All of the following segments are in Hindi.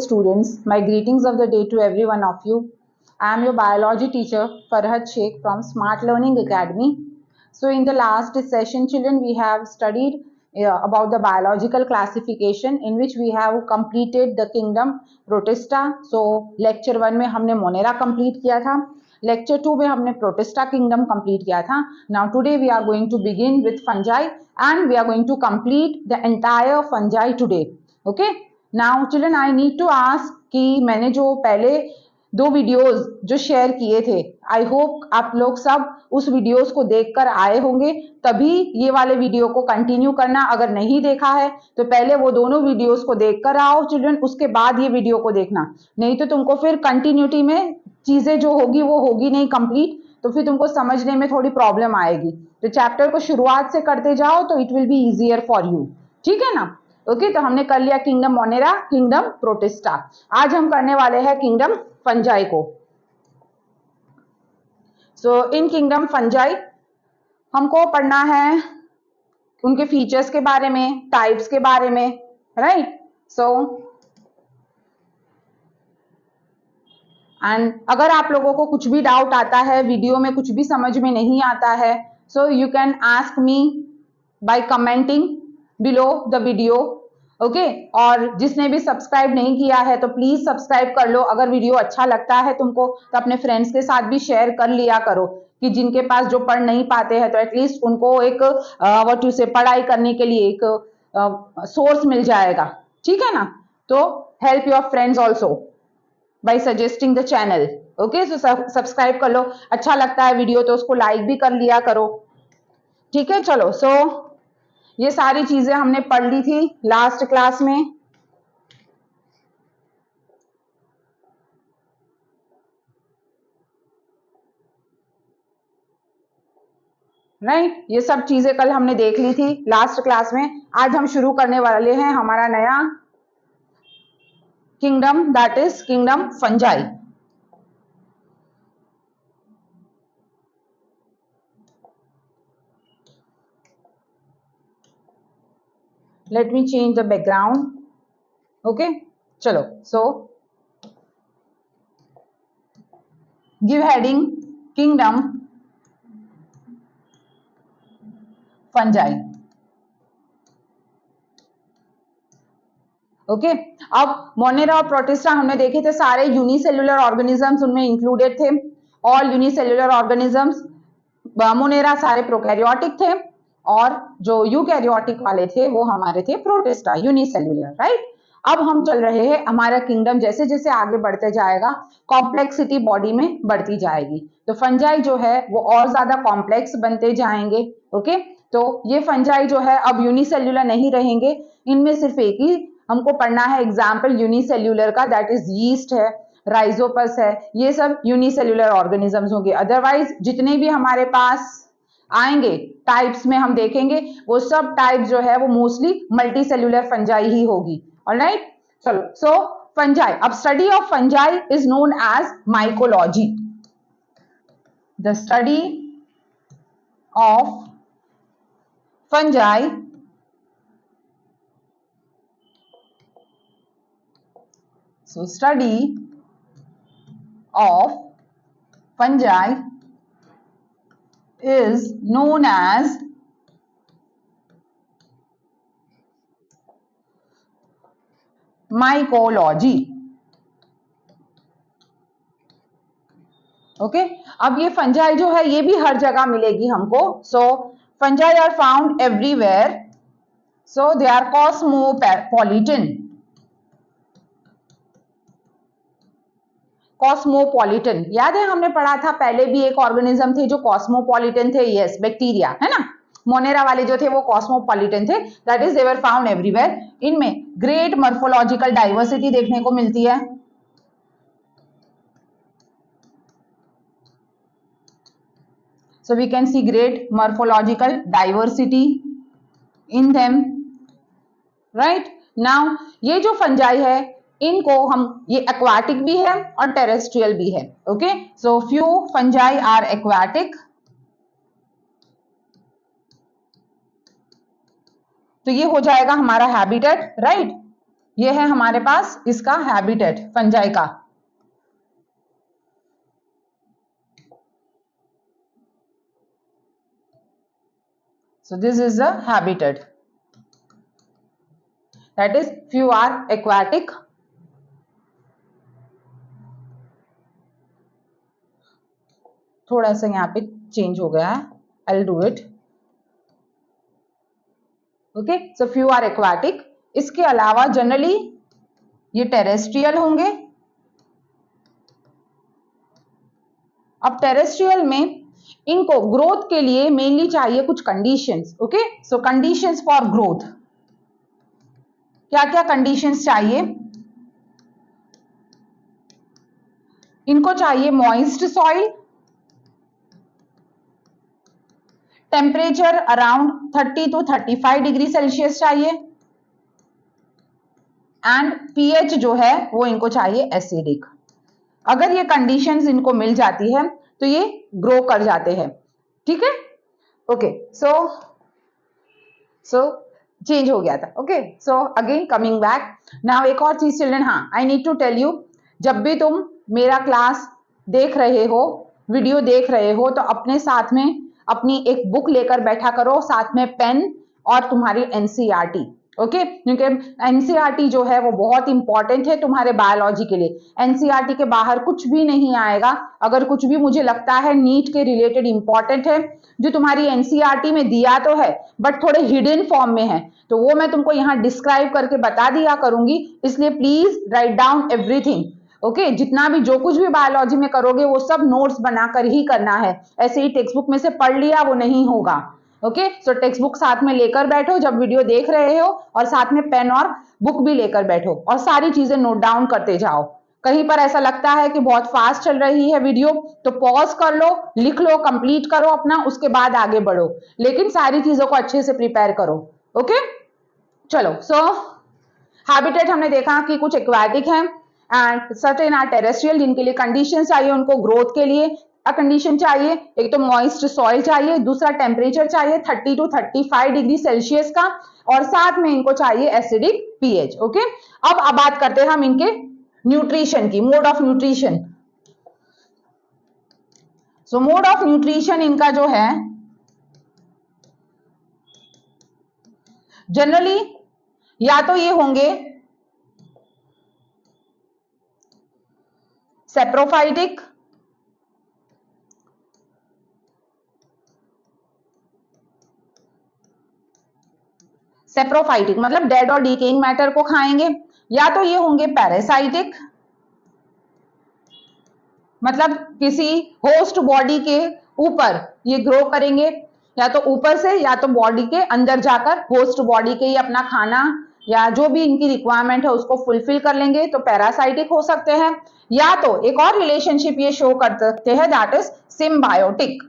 students, my greetings of the day to every one of you. I am your biology teacher Farhat Sheikh from Smart Learning Academy. So in the last session children, we have studied about the biological classification in which we have completed the kingdom Protista. So lecture 1 में हमने Monera complete किया था. Lecture 2 में हमने Protista kingdom complete किया था. Now today we are going to begin with fungi and we are going to complete the entire fungi today. Okay. Now children I need to ask कि मैंने जो पहले 2 वीडियोस जो शेयर किए थे, आई होप आप लोग सब उस वीडियोस को देखकर आए होंगे, तभी ये वाले वीडियो को कंटिन्यू करना. अगर नहीं देखा है तो पहले वो दोनों वीडियोस को देखकर आओ चिल्ड्रन, उसके बाद ये वीडियो को देखना, नहीं तो तुमको फिर कंटिन्यूटी में चीजें जो होगी वो होगी नहीं कंप्लीट, तो फिर तुमको समझने में थोड़ी प्रॉब्लम आएगी. तो चैप्टर को शुरुआत से करते जाओ तो it will be easier for you. ठीक है ना. ओके तो हमने कर लिया किंगडम मोनेरा, किंगडम प्रोटिस्टा. आज हम करने वाले हैं किंगडम फंजाई को. सो इन किंगडम फंजाई हमको पढ़ना है उनके फीचर्स के बारे में, टाइप्स के बारे में, राइट. सो एंड अगर आप लोगों को कुछ भी डाउट आता है, वीडियो में कुछ भी समझ में नहीं आता है, so you can ask me by commenting below the video. Okay और जिसने भी सब्सक्राइब नहीं किया है तो प्लीज सब्सक्राइब कर लो. अगर वीडियो अच्छा लगता है तुमको तो अपने फ्रेंड्स के साथ भी शेयर कर लिया करो कि जिनके पास जो पढ़ नहीं पाते हैं तो एटलीस्ट उनको एक व्हाट यू से पढ़ाई करने के लिए एक सोर्स मिल जाएगा. ठीक है ना. तो help your friends also by suggesting the channel. Okay so subscribe कर लो. अच्छा लगता है वीडियो तो उसको लाइक भी कर लिया करो. ठीक है. चलो सो ये सारी चीजें हमने पढ़ ली थी लास्ट क्लास में. राइट. ये सब चीजें कल हमने देख ली थी लास्ट क्लास में. आज हम शुरू करने वाले हैं हमारा नया kingdom, that is kingdom fungi. Let me change the background. Okay, चलो. So give heading kingdom fungi. Okay अब मोनेरा और प्रोटिस्टा हमने देखे थे, सारे यूनिसेल्युलर ऑर्गेनिजम्स उनमें इंक्लूडेड थे. All unicellular organisms. मोनेरा सारे प्रोकैरियोटिक थे और जो यूकैरियोटिक वाले थे वो हमारे थे प्रोटिस्टा, यूनिसेल्युलर. राइट. अब हम चल रहे हैं, हमारा किंगडम जैसे जैसे आगे बढ़ते जाएगा कॉम्प्लेक्सिटी बॉडी में बढ़ती जाएगी, तो फंजाई जो है वो और ज्यादा कॉम्प्लेक्स बनते जाएंगे. ओके तो ये फंजाई जो है अब यूनिसेल्युलर नहीं रहेंगे, इनमें सिर्फ एक ही हमको पढ़ना है एग्जाम्पल यूनिसेल्युलर का, दैट इज यीस्ट है, राइजोपस है, ये सब यूनिसेल्युलर ऑर्गेनिजम्स होंगे. अदरवाइज जितने भी हमारे पास आएंगे टाइप्स में हम देखेंगे वो सब टाइप जो है वो मोस्टली मल्टी सेल्युलर फंजाई ही होगी. ऑलराइट. चलो सो फंजाई, अब study of fungi is known as mycology. The study of fungi so study of fungi is known as mycology. Okay अब ये फंजाई जो है ये भी हर जगह मिलेगी हमको. So fungi are found everywhere, so they are cosmopolitan. Cosmopolitan याद है हमने पढ़ा था पहले भी एक ऑर्गेनिज्म थे जो कॉस्मोपॉलिटन थे. यस, बैक्टीरिया है ना. मोनेरा वाले जो थे वो कॉस्मोपॉलिटन थे, that is they were found everywhere. इनमें ग्रेट मॉर्फोलॉजिकल डाइवर्सिटी देखने को मिलती है. So we can see great morphological diversity in them. Right. Now ये जो फंजाई है इनको हम, ये एक्वाटिक भी है और टेरेस्ट्रियल भी है. Okay so few fungi are aquatic. तो ये हो जाएगा हमारा हैबिटेट. राइट. ये है हमारे पास इसका हैबिटेट फंजाई का। So this is the habitat. That is, few are aquatic, थोड़ा सा यहाँ पे चेंज हो गया है, I'll do it. Okay, so few are aquatic. इसके अलावा जनरली ये टेरेस्ट्रियल होंगे। अब टेरेस्ट्रियल में इनको ग्रोथ के लिए मेनली चाहिए कुछ conditions. Okay, so conditions for growth, क्या क्या कंडीशंस चाहिए इनको? चाहिए moist soil, temperature around 30 to 35 degree Celsius चाहिए, एंड पीएच जो है वो इनको चाहिए एसिडिक। अगर ये कंडीशंस इनको मिल जाती है तो ये ग्रो कर जाते हैं। ठीक है, ओके, सो चेंज हो गया था। Okay, so again coming back now, एक और चीज चिल्ड्रन, हाँ, I need to tell you, जब भी तुम मेरा क्लास देख रहे हो, वीडियो देख रहे हो, तो अपने साथ में अपनी एक बुक लेकर बैठा करो, साथ में पेन और तुम्हारी एनसीईआरटी। ओके, क्योंकि एनसीईआरटी जो है वो बहुत इंपॉर्टेंट है तुम्हारे बायोलॉजी के लिए। एनसीईआरटी के बाहर कुछ भी नहीं आएगा। अगर कुछ भी मुझे लगता है नीट के रिलेटेड इंपॉर्टेंट है, जो तुम्हारी एनसीईआरटी में दिया तो है बट थोड़े हिडन फॉर्म में है, तो वो मैं तुमको यहाँ डिस्क्राइब करके बता दिया करूंगी। इसलिए please write down everything. Okay, जितना भी जो कुछ भी बायोलॉजी में करोगे वो सब नोट्स बनाकर ही करना है। ऐसे ही टेक्स्ट बुक में से पढ़ लिया वो नहीं होगा। ओके, सो टेक्स्ट बुक साथ में लेकर बैठो जब वीडियो देख रहे हो, और साथ में पेन और बुक भी लेकर बैठो और सारी चीजें नोट डाउन करते जाओ। कहीं पर ऐसा लगता है कि बहुत फास्ट चल रही है वीडियो, तो पॉज कर लो, लिख लो, कंप्लीट करो अपना, उसके बाद आगे बढ़ो, लेकिन सारी चीजों को अच्छे से प्रिपेयर करो। ओके, चलो, सो हैबिटेट हमने देखा कि कुछ एक्वाटिक हैं एंड सर्टेन आर टेरेस्ट्रियल, जिनके लिए कंडीशन चाहिए उनको ग्रोथ के लिए कंडीशन चाहिए। एक तो मॉइस्ट सॉइल चाहिए, दूसरा टेम्परेचर चाहिए 30 to 35 डिग्री सेल्सियस का, और साथ में इनको चाहिए एसिडिक पीएच। ओके, अब बात करते हैं हम इनके न्यूट्रिशन की, mode of nutrition. So mode of nutrition इनका जो है जनरली या तो ये होंगे सेप्रोफाइटिक, सेप्रोफाइटिक मतलब डेड और डिकेइंग मैटर को खाएंगे, या तो ये होंगे पैरासाइटिक मतलब किसी होस्ट बॉडी के ऊपर ये ग्रो करेंगे, या तो ऊपर से या तो बॉडी के अंदर जाकर होस्ट बॉडी के ही अपना खाना या जो भी इनकी रिक्वायरमेंट है उसको फुलफिल कर लेंगे, तो पैरासाइटिक हो सकते हैं। या तो एक और रिलेशनशिप ये शो कर सकते हैं, दैट इज सिम्बायोटिक।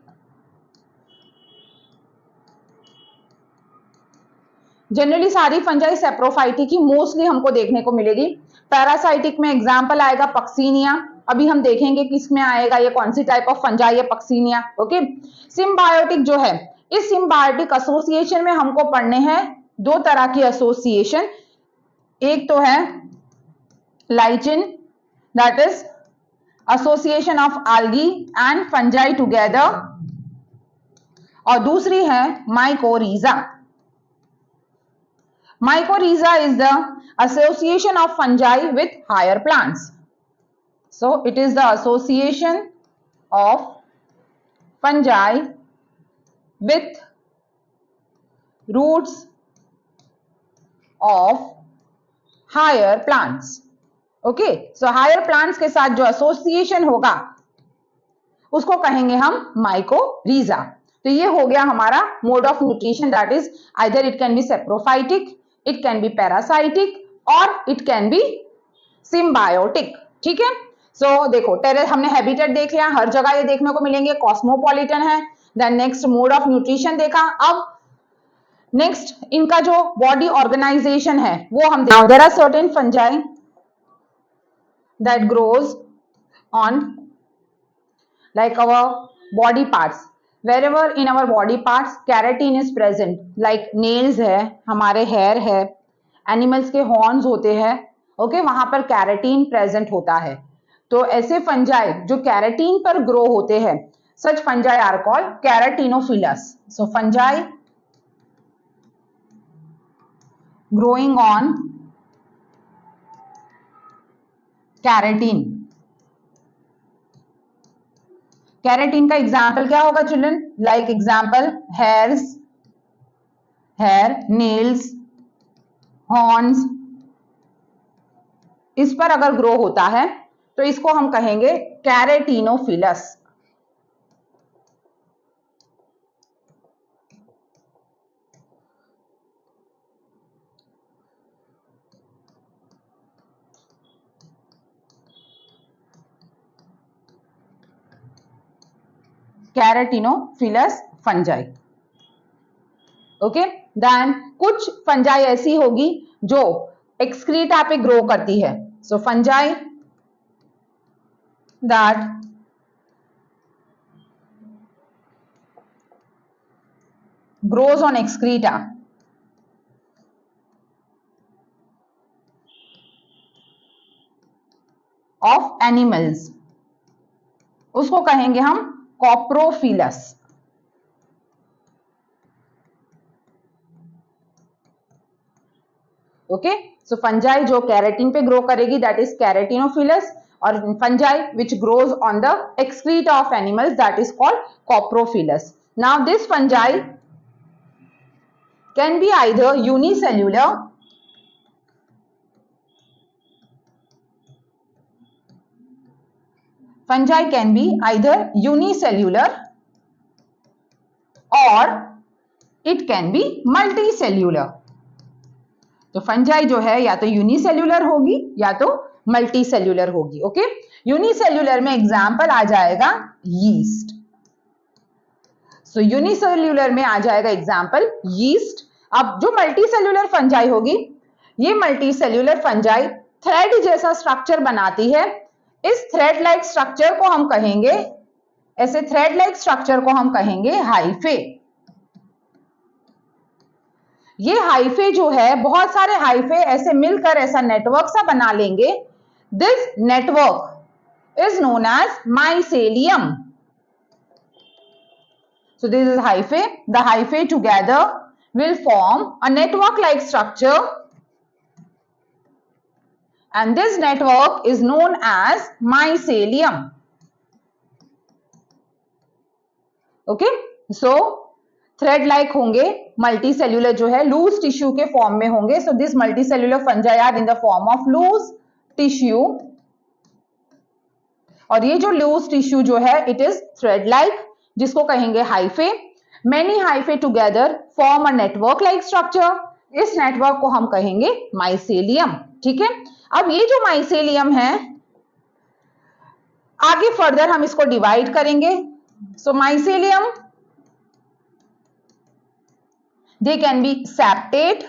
जनरली सारी फंजाई सेप्रोफाइटिक ही मोस्टली हमको देखने को मिलेगी। पैरासाइटिक में एग्जांपल आएगा पक्सीनिया, अभी हम देखेंगे किसमें आएगा, ये कौन सी टाइप ऑफ फंजाई है पक्सीनिया। ओके, सिम्बायोटिक जो है, इस सिम्बायोटिक एसोसिएशन में हमको पढ़ने हैं दो तरह की एसोसिएशन। एक तो है lichen, that is association of algae and fungi together, और दूसरी है mycorrhiza. Mycorrhiza is the association of fungi with higher plants. So it is the association of fungi with roots of higher plants. Okay, so higher plants के साथ जो association होगा उसको कहेंगे हम mycorrhiza. तो ये हो गया हमारा mode of nutrition, that is either it can B saprophytic, it can B parasitic और इट कैन बी सिम्बायोटिक। ठीक है, सो देखो टेरेस हमने हैबिटेट देख लिया, हर जगह ये देखने को मिलेंगे, कॉस्मोपॉलिटन है। Then next mode of nutrition देखा। अब नेक्स्ट इनका जो बॉडी ऑर्गेनाइजेशन है वो हम देखते हैं। There are certain fungi that grows on like our body parts, wherever in our body parts keratin is present, like nails है, हमारे hair है, एनिमल्स के हॉर्न्स होते हैं, ओके, वहां पर कैरेटीन प्रेजेंट होता है। तो ऐसे फंजाई जो कैरेटीन पर ग्रो होते हैं, such fungi are called keratinophilous. So fungi growing on keratin. Keratin का एग्जाम्पल क्या होगा children? Like example hairs, hair, nails, horns, इस पर अगर ग्रो होता है तो इसको हम कहेंगे keratinophilous. Keratinophilous fungi. Okay, then कुछ फंजाई ऐसी होगी जो एक्सक्रीटा पे ग्रो करती है। So fungi that grows on excreta of animals, उसको कहेंगे हम कॉप्रोफिलस। ओके, सो फंजाई जो कैरेटिन पे ग्रो करेगी दैट इज कैरेटिनोफिलस, और fungi which grows on the excreta of animals that is called coprophilous. Now this fungi can be either unicellular fungi can be either unicellular or it can be multicellular। तो फंजाई जो है या तो यूनिसेल्यूलर होगी या तो मल्टीसेल्यूलर होगी। ओके, यूनिसेल्यूलर में एग्जांपल आ जाएगा यीस्ट। सो यूनिसेल्यूलर में आ जाएगा एग्जांपल यीस्ट। अब जो मल्टीसेल्यूलर फंजाई होगी, ये मल्टीसेल्यूलर फंजाई थ्रेड जैसा स्ट्रक्चर बनाती है। इस थ्रेड लाइक स्ट्रक्चर को हम कहेंगे, ऐसे थ्रेड लाइक स्ट्रक्चर को हम कहेंगे हाइफे। ये हाइफे जो है, बहुत सारे हाइफे ऐसे मिलकर ऐसा नेटवर्क सा बना लेंगे। This network is known as mycelium. So this is hyphae. The hyphae together will form a network-like structure, and this network is known as mycelium. Okay, so thread-like होंगे, multicellular जो है loose tissue के form में होंगे. So this multicellular fungi are in the form of loose tissue. और ये जो loose tissue जो है, it is thread-like, जिसको कहेंगे hyphae। Many hyphae together form a network like structure। इस नेटवर्क को हम कहेंगे माइसेलियम। ठीक है, अब ये जो माइसेलियम है, आगे फर्दर हम इसको डिवाइड करेंगे। So mycelium they can be septate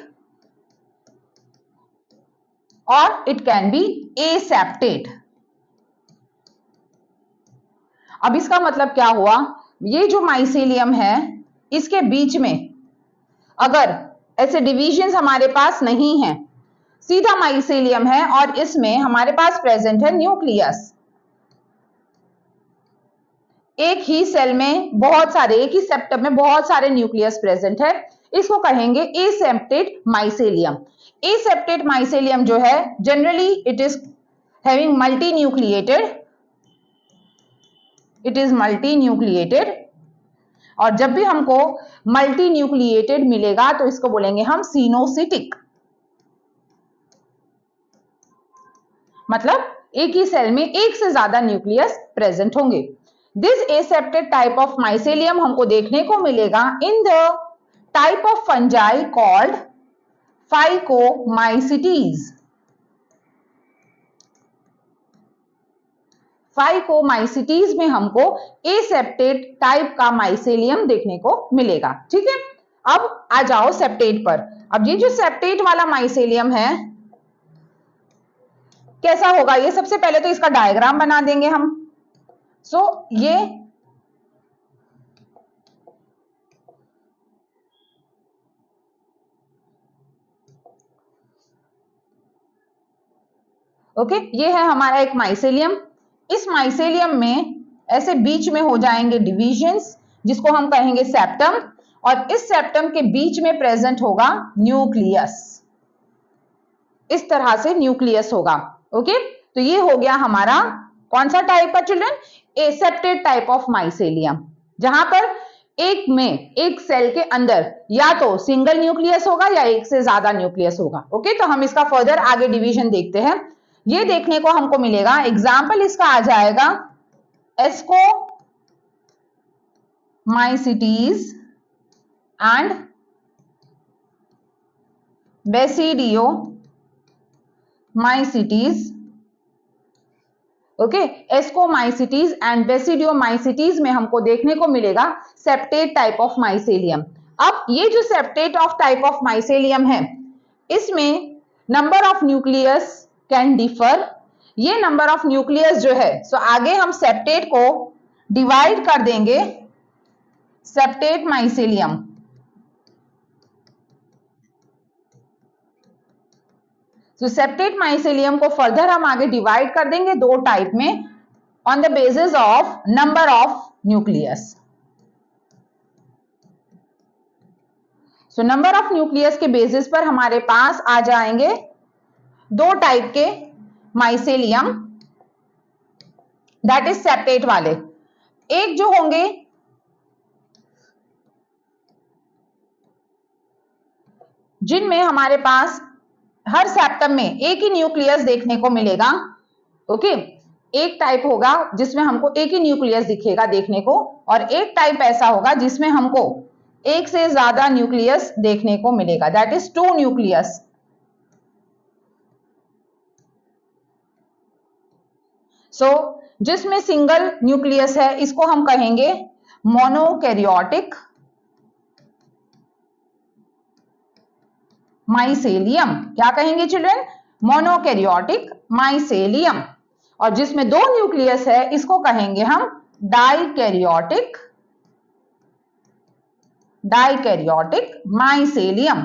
और इट कैन बी एसेप्टेट। अब इसका मतलब क्या हुआ? ये जो माइसेलियम है, इसके बीच में अगर ऐसे डिविजन्स हमारे पास नहीं है, सीधा माइसेलियम है और इसमें हमारे पास प्रेजेंट है न्यूक्लियस। एक ही सेल में बहुत सारे, एक ही सेप्टम में बहुत सारे न्यूक्लियस प्रेजेंट है, इसको कहेंगे एसेप्टेट माइसेलियम। एसेप्टेट माइसेलियम जो है, generally it is having multi nucleated, it is multi nucleated. और जब भी हमको मल्टी न्यूक्लिएटेड मिलेगा तो इसको बोलेंगे हम सिनोसिटिक। मतलब एक ही सेल में एक से ज्यादा न्यूक्लियस प्रेजेंट होंगे। दिस एसेप्टेड टाइप ऑफ माइसेलियम हमको देखने को मिलेगा in the type of fungi called phycomycetes. Phycomycetes में हमको एसेप्टेड टाइप का माइसेलियम देखने को मिलेगा। ठीक है, अब आ जाओ सेप्टेट पर। अब ये जो सेप्टेट वाला माइसेलियम है कैसा होगा? ये सबसे पहले तो इसका डायग्राम बना देंगे हम। सो ओके, ये है हमारा एक माइसेलियम। इस माइसेलियम में ऐसे बीच में हो जाएंगे डिविजन्स, जिसको हम कहेंगे सेप्टम, और इस सेप्टम के बीच में प्रेजेंट होगा न्यूक्लियस। इस तरह से न्यूक्लियस होगा। ओके, तो ये हो गया हमारा कौन सा टाइप का चिल्ड्रन, एसेप्टेड टाइप ऑफ माइसेलियम, जहां पर एक सेल के अंदर या तो सिंगल न्यूक्लियस होगा या एक से ज्यादा न्यूक्लियस होगा। ओके, तो हम इसका फर्दर आगे डिवीजन देखते हैं। ये देखने को हमको मिलेगा, एग्जाम्पल इसका आ जाएगा ascomycetes and basidiomycetes. Okay, ascomycetes and basidiomycetes में हमको देखने को मिलेगा सेप्टेट टाइप ऑफ माइसेलियम। अब ये जो septate of type of mycelium है, इसमें number of nucleus can differ. ये नंबर ऑफ न्यूक्लियस जो है, सो आगे हम सेप्टेट को डिवाइड कर देंगे सेप्टेट माइसेलियम। तो सेप्टेट माइसेलियम को फर्दर हम आगे डिवाइड कर देंगे दो टाइप में, on the basis of number of nucleus. So number of nucleus के बेसिस पर हमारे पास आ जाएंगे दो टाइप के माइसेलियम, दैट इज सेप्टेट वाले। एक जो होंगे जिनमें हमारे पास हर सेप्टम में एक ही न्यूक्लियस देखने को मिलेगा। ओके, एक टाइप होगा जिसमें हमको एक ही न्यूक्लियस दिखेगा देखने को, और एक टाइप ऐसा होगा जिसमें हमको एक से ज्यादा न्यूक्लियस देखने को मिलेगा, दैट इज टू न्यूक्लियस। सो जिसमें सिंगल न्यूक्लियस है, इसको हम कहेंगे मोनोकैरियोटिक माइसेलियम। क्या कहेंगे चिल्ड्रन, मोनोकैरियोटिक माइसेलियम। और जिसमें दो न्यूक्लियस है, इसको कहेंगे हम डाइकैरियोटिक माइसेलियम।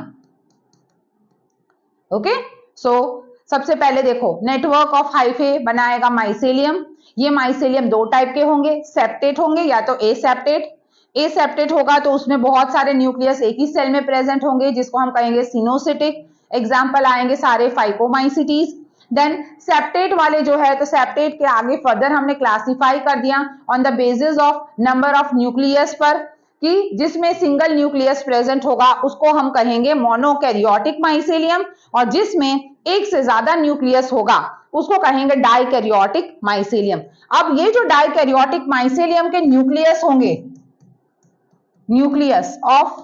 ओके, सो सबसे पहले देखो, नेटवर्क ऑफ हाइफे बनाएगा माइसेलियम। ये माइसेलियम दो टाइप के होंगे, सेप्टेट होंगे या तो एसेप्टेट। एसेप्टेट होगा तो उसमें बहुत सारे न्यूक्लियस एक ही सेल में प्रेजेंट होंगे, जिसको हम कहेंगे सिनोसिटिक। एग्जाम्पल आएंगे सारे फाइकोमाइसिटीज। देन सेप्टेट वाले जो है, तो सेप्टेट के आगे फर्दर हमने क्लासिफाई कर दिया on the basis of number of nucleus पर, कि जिसमें सिंगल न्यूक्लियस प्रेजेंट होगा उसको हम कहेंगे मोनोकैरियोटिक माइसेलियम, और जिसमें एक से ज्यादा न्यूक्लियस होगा उसको कहेंगे डाइकैरियोटिक माइसेलियम। अब ये जो डाइकैरियोटिक माइसेलियम के न्यूक्लियस होंगे, nucleus of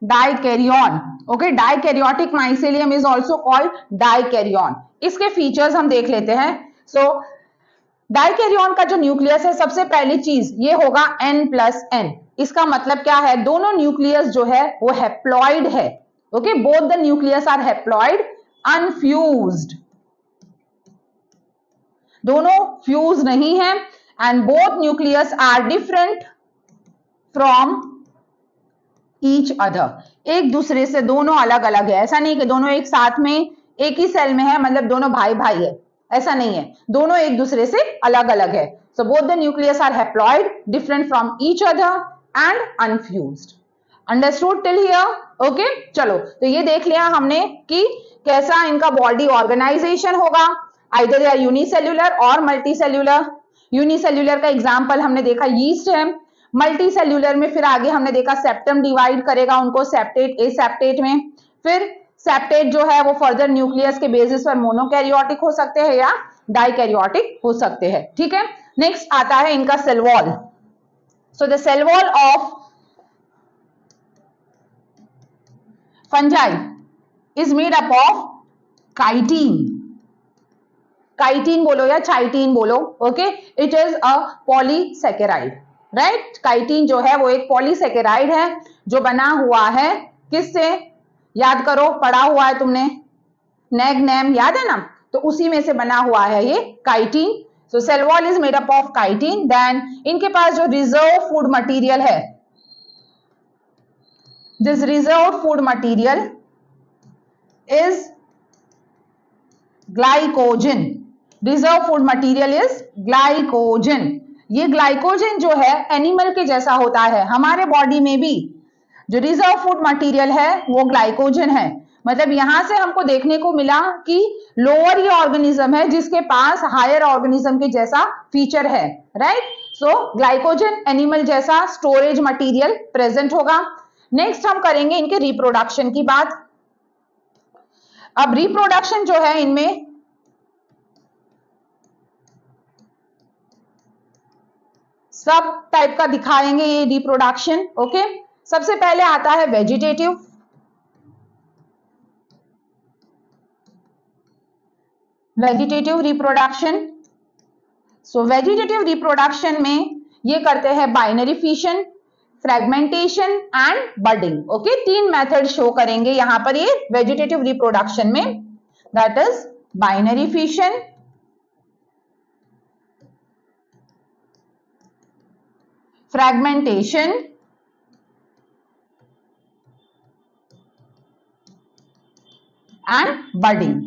dikaryon, okay, dikaryotic mycelium is also called dikaryon. इसके फीचर्स हम देख लेते हैं। सो डाइकैरियन का जो न्यूक्लियस है, सबसे पहली चीज ये होगा N+N। इसका मतलब क्या है, दोनों न्यूक्लियस जो है वो हैप्लॉइड है। Okay, both the nucleus are haploid unfused, दोनों फ्यूज नहीं है, and both nucleus are different from each other. एक दूसरे से दोनों अलग अलग है। ऐसा नहीं कि दोनों एक साथ में एक ही सेल में है, मतलब दोनों भाई भाई है, ऐसा नहीं है, दोनों एक दूसरे से अलग अलग है। So both the nucleus are haploid, different from each other and unfused. Understood till here? Okay, चलो, तो ये देख लिया हमने कि कैसा इनका बॉडी ऑर्गेनाइजेशन होगा, आइदर या यूनिसेल्यूलर और मल्टीसेल्यूलर। यूनिसेल्यूलर का एग्जांपल हमने देखा यीस्ट है। मल्टी सेल्यूलर में फिर आगे हमने देखा सेप्टम डिवाइड करेगा उनको सेप्टेट एसेप्टेट में। फिर सेप्टेट जो है वो फर्दर न्यूक्लियस के बेसिस पर मोनोकैरियोटिक हो सकते हैं या डाइकैरियोटिक हो सकते हैं। ठीक है, नेक्स्ट आता है इनका cell wall. So the cell wall of fungi is made up of chitin. Chitin बोलो या चाइटिन बोलो, okay, it is a polysaccharide, right. Chitin जो है वो एक पॉलीसेकेराइड है जो बना हुआ है किससे, याद करो, पढ़ा हुआ है तुमने, नेग नेम याद है ना, तो उसी में से बना हुआ है ये chitin. So cell wall is made up of chitin. Then इनके पास जो रिजर्व फूड मटेरियल है, this reserve food material is glycogen, reserve food material is glycogen. ये ग्लाइकोजन जो है एनिमल के जैसा होता है, हमारे बॉडी में भी जो रिजर्व फूड मटेरियल है वो ग्लाइकोजन है। मतलब यहां से हमको देखने को मिला कि लोअर ये ऑर्गेनिज्म है जिसके पास हायर ऑर्गेनिज्म के जैसा फीचर है, राइट। सो ग्लाइकोजन एनिमल जैसा स्टोरेज मटेरियल प्रेजेंट होगा। नेक्स्ट हम करेंगे इनके रिप्रोडक्शन की बात। अब रिप्रोडक्शन जो है इनमें सब टाइप का दिखाएंगे ये रिप्रोडक्शन, ओके। सबसे पहले आता है vegetative. Vegetative reproduction. So vegetative reproduction में ये करते हैं binary fission, fragmentation and budding, okay. तीन मेथड शो करेंगे यहां पर ये वेजिटेटिव रिप्रोडक्शन में, that is binary fission, fragmentation and budding.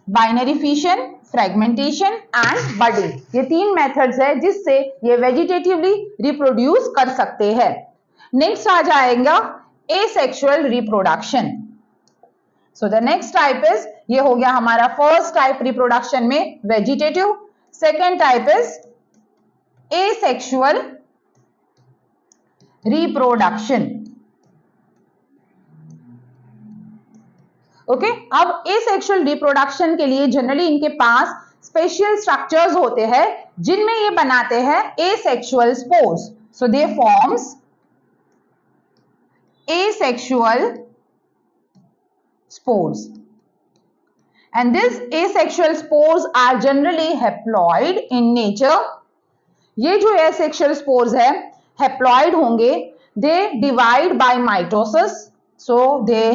Binary fission, fragmentation and budding, ये तीन मेथड्स है जिससे ये वेजिटेटिवली रिप्रोड्यूस कर सकते हैं। नेक्स्ट आ जाएगा asexual reproduction. So the next type is, ये हो गया हमारा फर्स्ट टाइप रिप्रोडक्शन में vegetative. Second type is asexual reproduction, okay. अब एसेक्सुअल रिप्रोडक्शन के लिए जनरली इनके पास स्पेशल स्ट्रक्चर्स होते हैं जिनमें ये बनाते हैं asexual spores. So they forms asexual spores, and these asexual spores are generally haploid in nature. ये जो asexual spores है haploid होंगे, they divide by mitosis, so they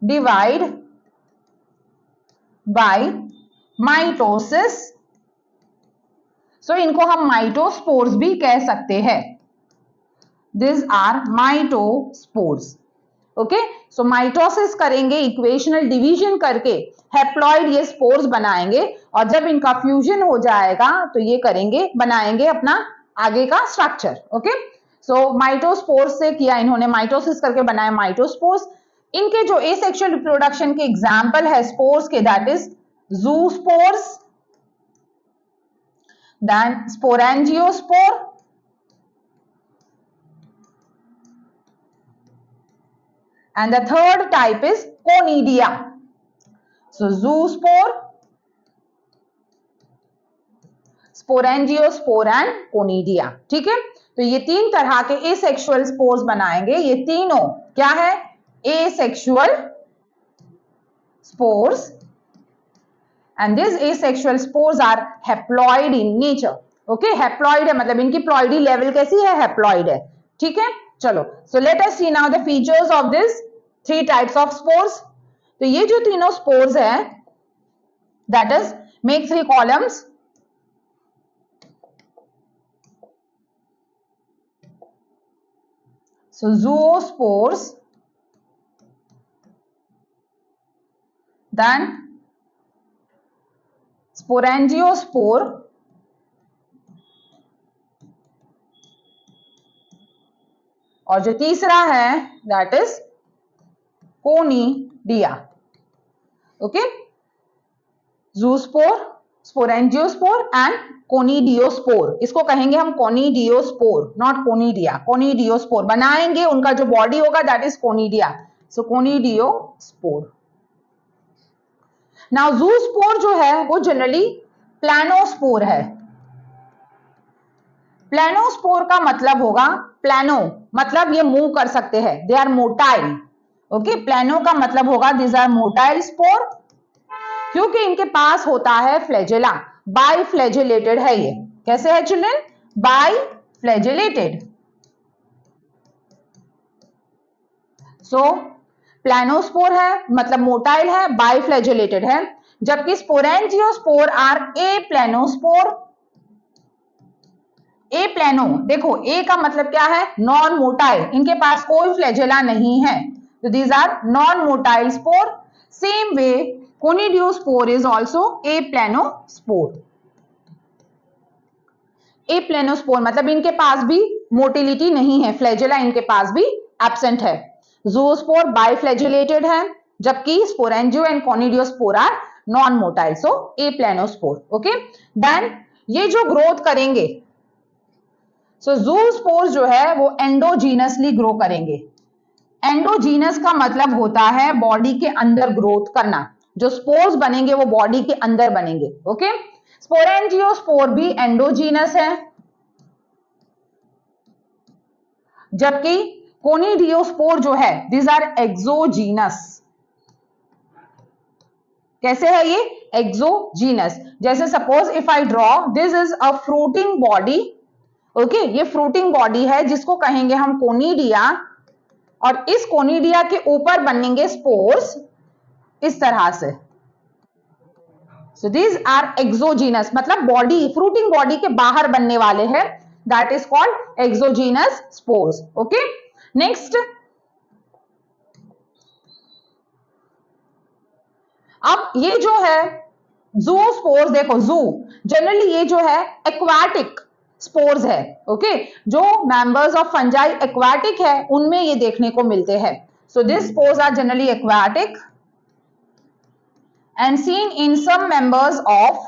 divide by mitosis, so इनको हम माइटोस्पोर्स भी कह सकते हैं। These are mytospores, okay? So mitosis करेंगे, इक्वेशनल डिवीजन करके हैप्लॉइड ये स्पोर्स बनाएंगे और जब इनका फ्यूजन हो जाएगा तो ये करेंगे, बनाएंगे अपना आगे का स्ट्रक्चर, ओके। सो माइटोस्पोर्स से किया इन्होंने, माइटोसिस करके बनाया माइटोस्पोर्स। इनके जो एसेक्सुअल रिप्रोडक्शन के एग्जाम्पल है स्पोर्स के, that is zoospores, then sporangiospore, and the third type is conidia. So zoospore, sporangiosspore and conidia, ठीक है। तो ये तीन तरह के एसेक्सुअल स्पोर्स बनाएंगे। ये तीनों क्या है? Asexual spores, and these asexual spores are haploid in nature, okay? haploid है मतलब इनकी प्लॉइडी लेवल कैसी है? haploid है, ठीक है। चलो, so let us see now the features of this three types of spores. तो ये जो तीनों spores हैं, that is make three columns. So zoospores, then sporangiospore, और जो तीसरा है that is conidia, okay. Zoospore, sporangiospore and conidiospore, इसको कहेंगे हम कोनिडियोस्पोर, नॉट कोनिडिया। कोनिडियोस्पोर बनाएंगे, उनका जो बॉडी होगा that is conidia, so conidiospore. Now zoospore जो है वो जनरली प्लानोस्पोर है। प्लानोस्पोर का मतलब होगा, प्लानो मतलब ये मूव कर सकते हैं, दे आर मोटाइल, ओके। प्लानो का मतलब होगा दिस आर मोटाइल स्पोर, क्योंकि इनके पास होता है फ्लैजेला, बाई फ्लैजेलेटेड है ये। कैसे है children? Biflagellated. So planospore है मतलब मोटाइल है, बाई फ्लैजेलेटेड है, जबकि sporangiospore are aplanospore. A plano, देखो ए का मतलब क्या है? नॉन मोटाइल, इनके पास कोई फ्लैजेला नहीं है, तो these are non motile spore. Same way Conidiospore is also aplanospore. Aplanospore मतलब इनके पास भी मोटिलिटी नहीं है, फ्लैजेला इनके पास भी एब्सेंट है. ज़ूओस्पोर बाइफ्लैजेलेटेड है, जबकि sporangio and conidiospore are non motile. So aplanospore. Okay, then ये जो ग्रोथ करेंगे, सो ज़ूस्पोर जो है वो एंडोजीनसली ग्रो करेंगे. एंडोजीनस का मतलब होता है बॉडी के अंदर ग्रोथ करना. जो स्पोर्स बनेंगे वो बॉडी के अंदर बनेंगे. ओके, स्पोरेंजियोस्पोर भी एंडोजीनस है, जबकि कोनिडियोस्पोर जो है दिस आर एक्सोजीनस. कैसे है ये? एक्सोजीनस. जैसे suppose if I draw, this is a fruiting body. Okay, ये फ्रूटिंग बॉडी है जिसको कहेंगे हम कोनिडिया, और इस कोनिडिया के ऊपर बनेंगे स्पोर्स इस तरह से. सो दीज आर एक्सोजीनस, मतलब बॉडी, फ्रूटिंग बॉडी के बाहर बनने वाले हैं. That is called exogenous spores. Okay, next. अब ये जो है ज़ूस्पोर्स, देखो ज़ू जनरली ये जो है एक्वाटिक स्पोर्स है. ओके, जो मेंबर्स ऑफ फंजाई एक्वाटिक है उनमें ये देखने को मिलते हैं. So this spores are generally aquatic and seen in some members of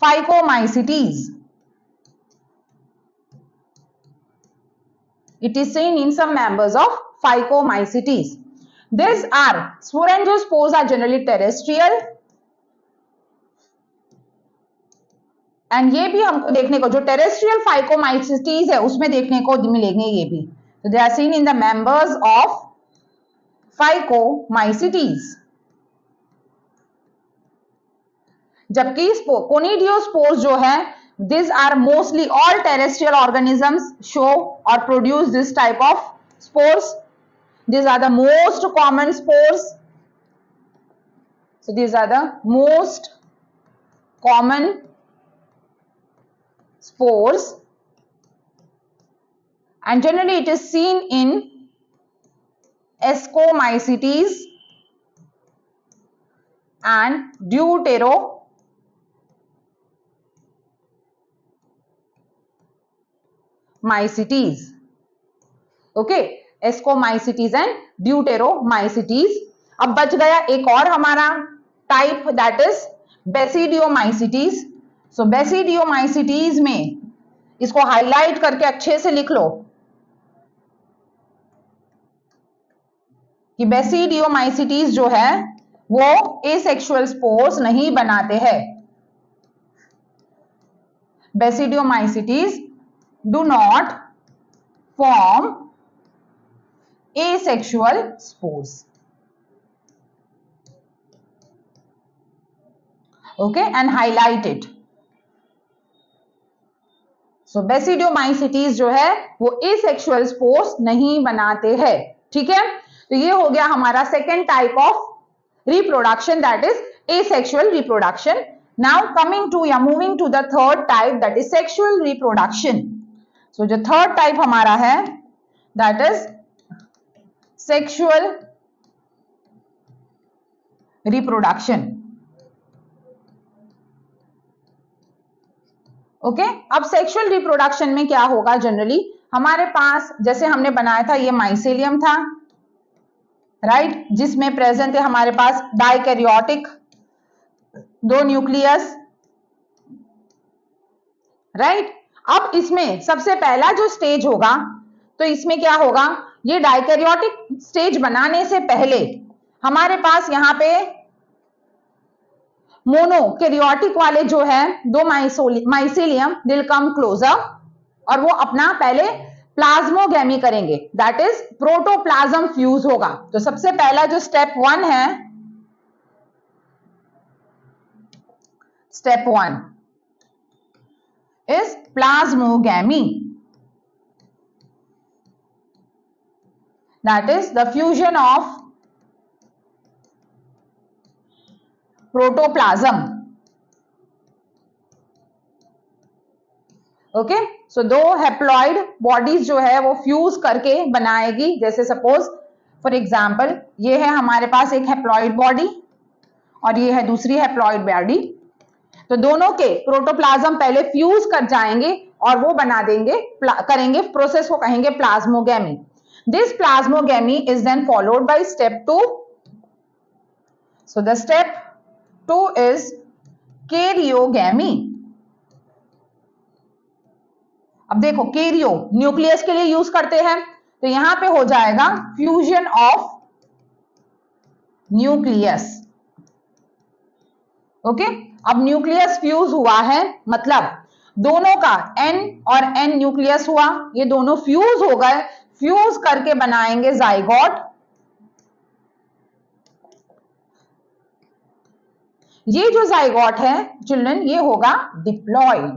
Phycomycetes. It is seen in some members of Phycomycetes. These are sporangiospores are generally terrestrial, and ये भी हमको देखने को, जो terrestrial Phycomycetes है उसमें देखने को मिलेंगे ये भी. So they are seen in the members of Phycomycetes. जबकि कोनिडियोस्पोर्स जो है, these are mostly all terrestrial organisms show or produce this type of spores. These are the most common spores. So these are the most common spores, and generally it is seen in Ascomycetes and Deuteromycetes. Okay, Ascomycetes and Deuteromycetes. अब बच गया एक और हमारा type, that is basidiomycetes. So basidiomycetes में इसको हाईलाइट करके अच्छे से लिख लो कि बेसिडियोमाइसिटीज जो है वो एसेक्सुअल स्पोर्स नहीं बनाते हैं. Basidiomycetes do not form asexual spores. Okay, and highlight it. So basidiomycetes जो है वो asexual spores नहीं बनाते हैं. ठीक है, तो ये हो गया हमारा second type of reproduction, that is asexual reproduction. Now coming to या moving to the third type, that is sexual reproduction. So जो थर्ड टाइप हमारा है that is sexual reproduction. Okay, अब सेक्सुअल रिप्रोडक्शन में क्या होगा, जनरली हमारे पास जैसे हमने बनाया था ये माइसेलियम था, राइट, जिसमें प्रेजेंट है हमारे पास डाइकैरियोटिक 2 न्यूक्लियस, राइट. अब इसमें सबसे पहला जो स्टेज होगा, तो इसमें क्या होगा, ये डाइकैरियोटिक स्टेज बनाने से पहले हमारे पास यहाँ पे मोनोकैरियोटिक वाले जो है 2 माइसेलियम विल कम क्लोजर, और वो अपना पहले प्लाज्मोगैमी करेंगे, दैट इज प्रोटोप्लाज्म फ्यूज होगा. तो सबसे पहला जो स्टेप 1 है, step 1 is plasmogamy, that is the fusion of protoplasm. Okay, so 2 haploid bodies जो है वो फ्यूज करके बनाएगी. जैसे सपोज फॉर एग्जाम्पल ये है हमारे पास एक हैप्लॉइड बॉडी और ये है दूसरी हैप्लॉइड बॉडी। तो दोनों के प्रोटोप्लाज्म पहले फ्यूज कर जाएंगे और वो बना देंगे, करेंगे प्रोसेस को कहेंगे plasmogamy. This plasmogamy is then followed by step 2। So the step 2 is karyogamy. अब देखो कैरियो न्यूक्लियस के लिए यूज करते हैं, तो यहां पे हो जाएगा फ्यूजन ऑफ न्यूक्लियस। ओके, अब न्यूक्लियस फ्यूज हुआ है, मतलब दोनों का N और N न्यूक्लियस हुआ, ये दोनों फ्यूज हो गए, फ्यूज करके बनाएंगे जाइगोट। ये जो जाइगोट है चिल्ड्रन ये होगा डिप्लॉइड,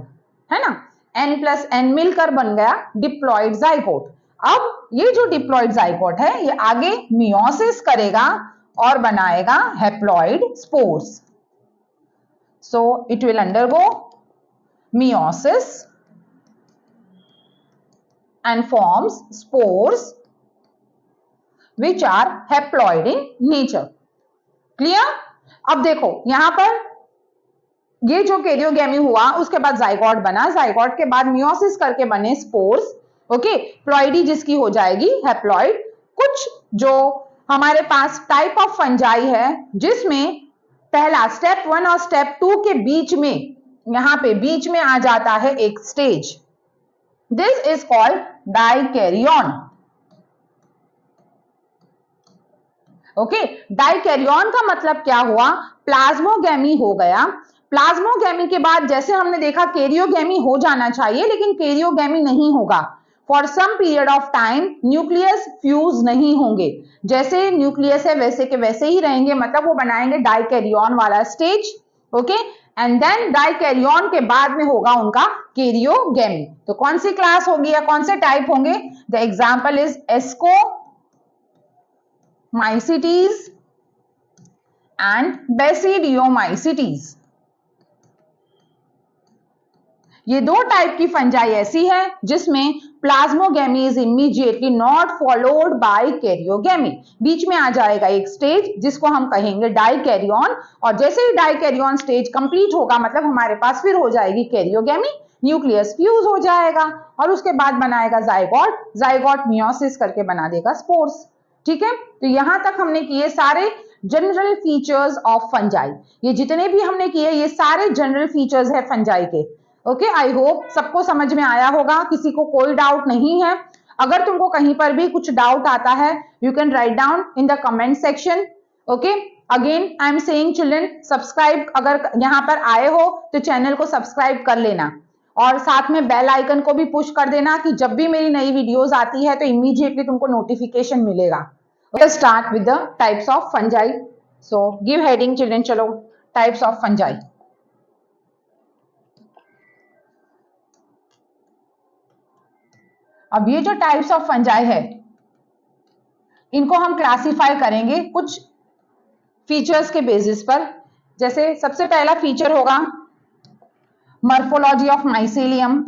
है ना, N+N मिलकर बन गया डिप्लॉइड जाइगोट। अब ये जो डिप्लॉइड जाइगोट है ये आगे मियोसिस करेगा और बनाएगा haploid spores. So it will undergo meiosis and forms spores which are haploid in nature. Clear? अब देखो यहां पर ये जो कैरियोगेमी हुआ उसके बाद जाइगोट बना, जाइगोट के बाद मियोसिस करके बने स्पोर्स। ओके, प्लॉइडी जिसकी हो जाएगी हैप्लॉइड। कुछ जो हमारे पास टाइप ऑफ फंजाई है जिसमें पहला स्टेप 1 और स्टेप 2 के बीच में, यहां पे बीच में आ जाता है एक stage, this is called dikaryon. Okay, dikaryon का मतलब क्या हुआ, प्लाज्मोगेमी हो गया। प्लाज्मोगेमी के बाद जैसे हमने देखा कैरियोगेमी हो जाना चाहिए, लेकिन कैरियोगेमी नहीं होगा। For some period of time nucleus fuse नहीं होंगे, जैसे न्यूक्लियस है वैसे के वैसे ही रहेंगे, मतलब वो बनाएंगे डाइकैरियन वाला स्टेज। ओके, एंड देन डाइकैरियन के बाद में होगा उनका कैरियोगेमी। तो कौन सी क्लास होगी या कौन से टाइप होंगे, the example is ascomycetes and basidiomycetes. ये दो टाइप की फंजाई ऐसी है जिसमें plasmogamy is immediately not followed by karyogamy. बीच में आ जाएगा एक स्टेज जिसको हम कहेंगे डाइकैरियन, और जैसे ही डाइकैरियन स्टेज कंप्लीट होगा मतलब हमारे पास फिर हो जाएगी कैरियोगेमी, न्यूक्लियस फ्यूज हो जाएगा और उसके बाद बनाएगा जाइगोट, जाइगोट मियोसिस करके बना देगा स्पोर्स। ठीक है, तो यहां तक हमने किए सारे जनरल फीचर्स ऑफ फंजाई। ये जितने भी हमने किए ये सारे जनरल फीचर्स है फंजाई के। ओके, आई होप सबको समझ में आया होगा, किसी को कोई डाउट नहीं है। अगर तुमको कहीं पर भी कुछ डाउट आता है you can write down in the comment section. Okay, again I am saying children, subscribe, अगर यहाँ पर आए हो तो चैनल को सब्सक्राइब कर लेना और साथ में बेल आइकन को भी पुश कर देना कि जब भी मेरी नई वीडियोस आती है तो इमीडिएटली तुमको नोटिफिकेशन मिलेगा। Start with the types of fungi. So give heading children, चलो टाइप्स ऑफ फंजाई। अब ये जो टाइप्स ऑफ फंजाई है इनको हम क्लासिफाई करेंगे कुछ फीचर्स के बेसिस पर। जैसे सबसे पहला फीचर होगा morphology of mycelium.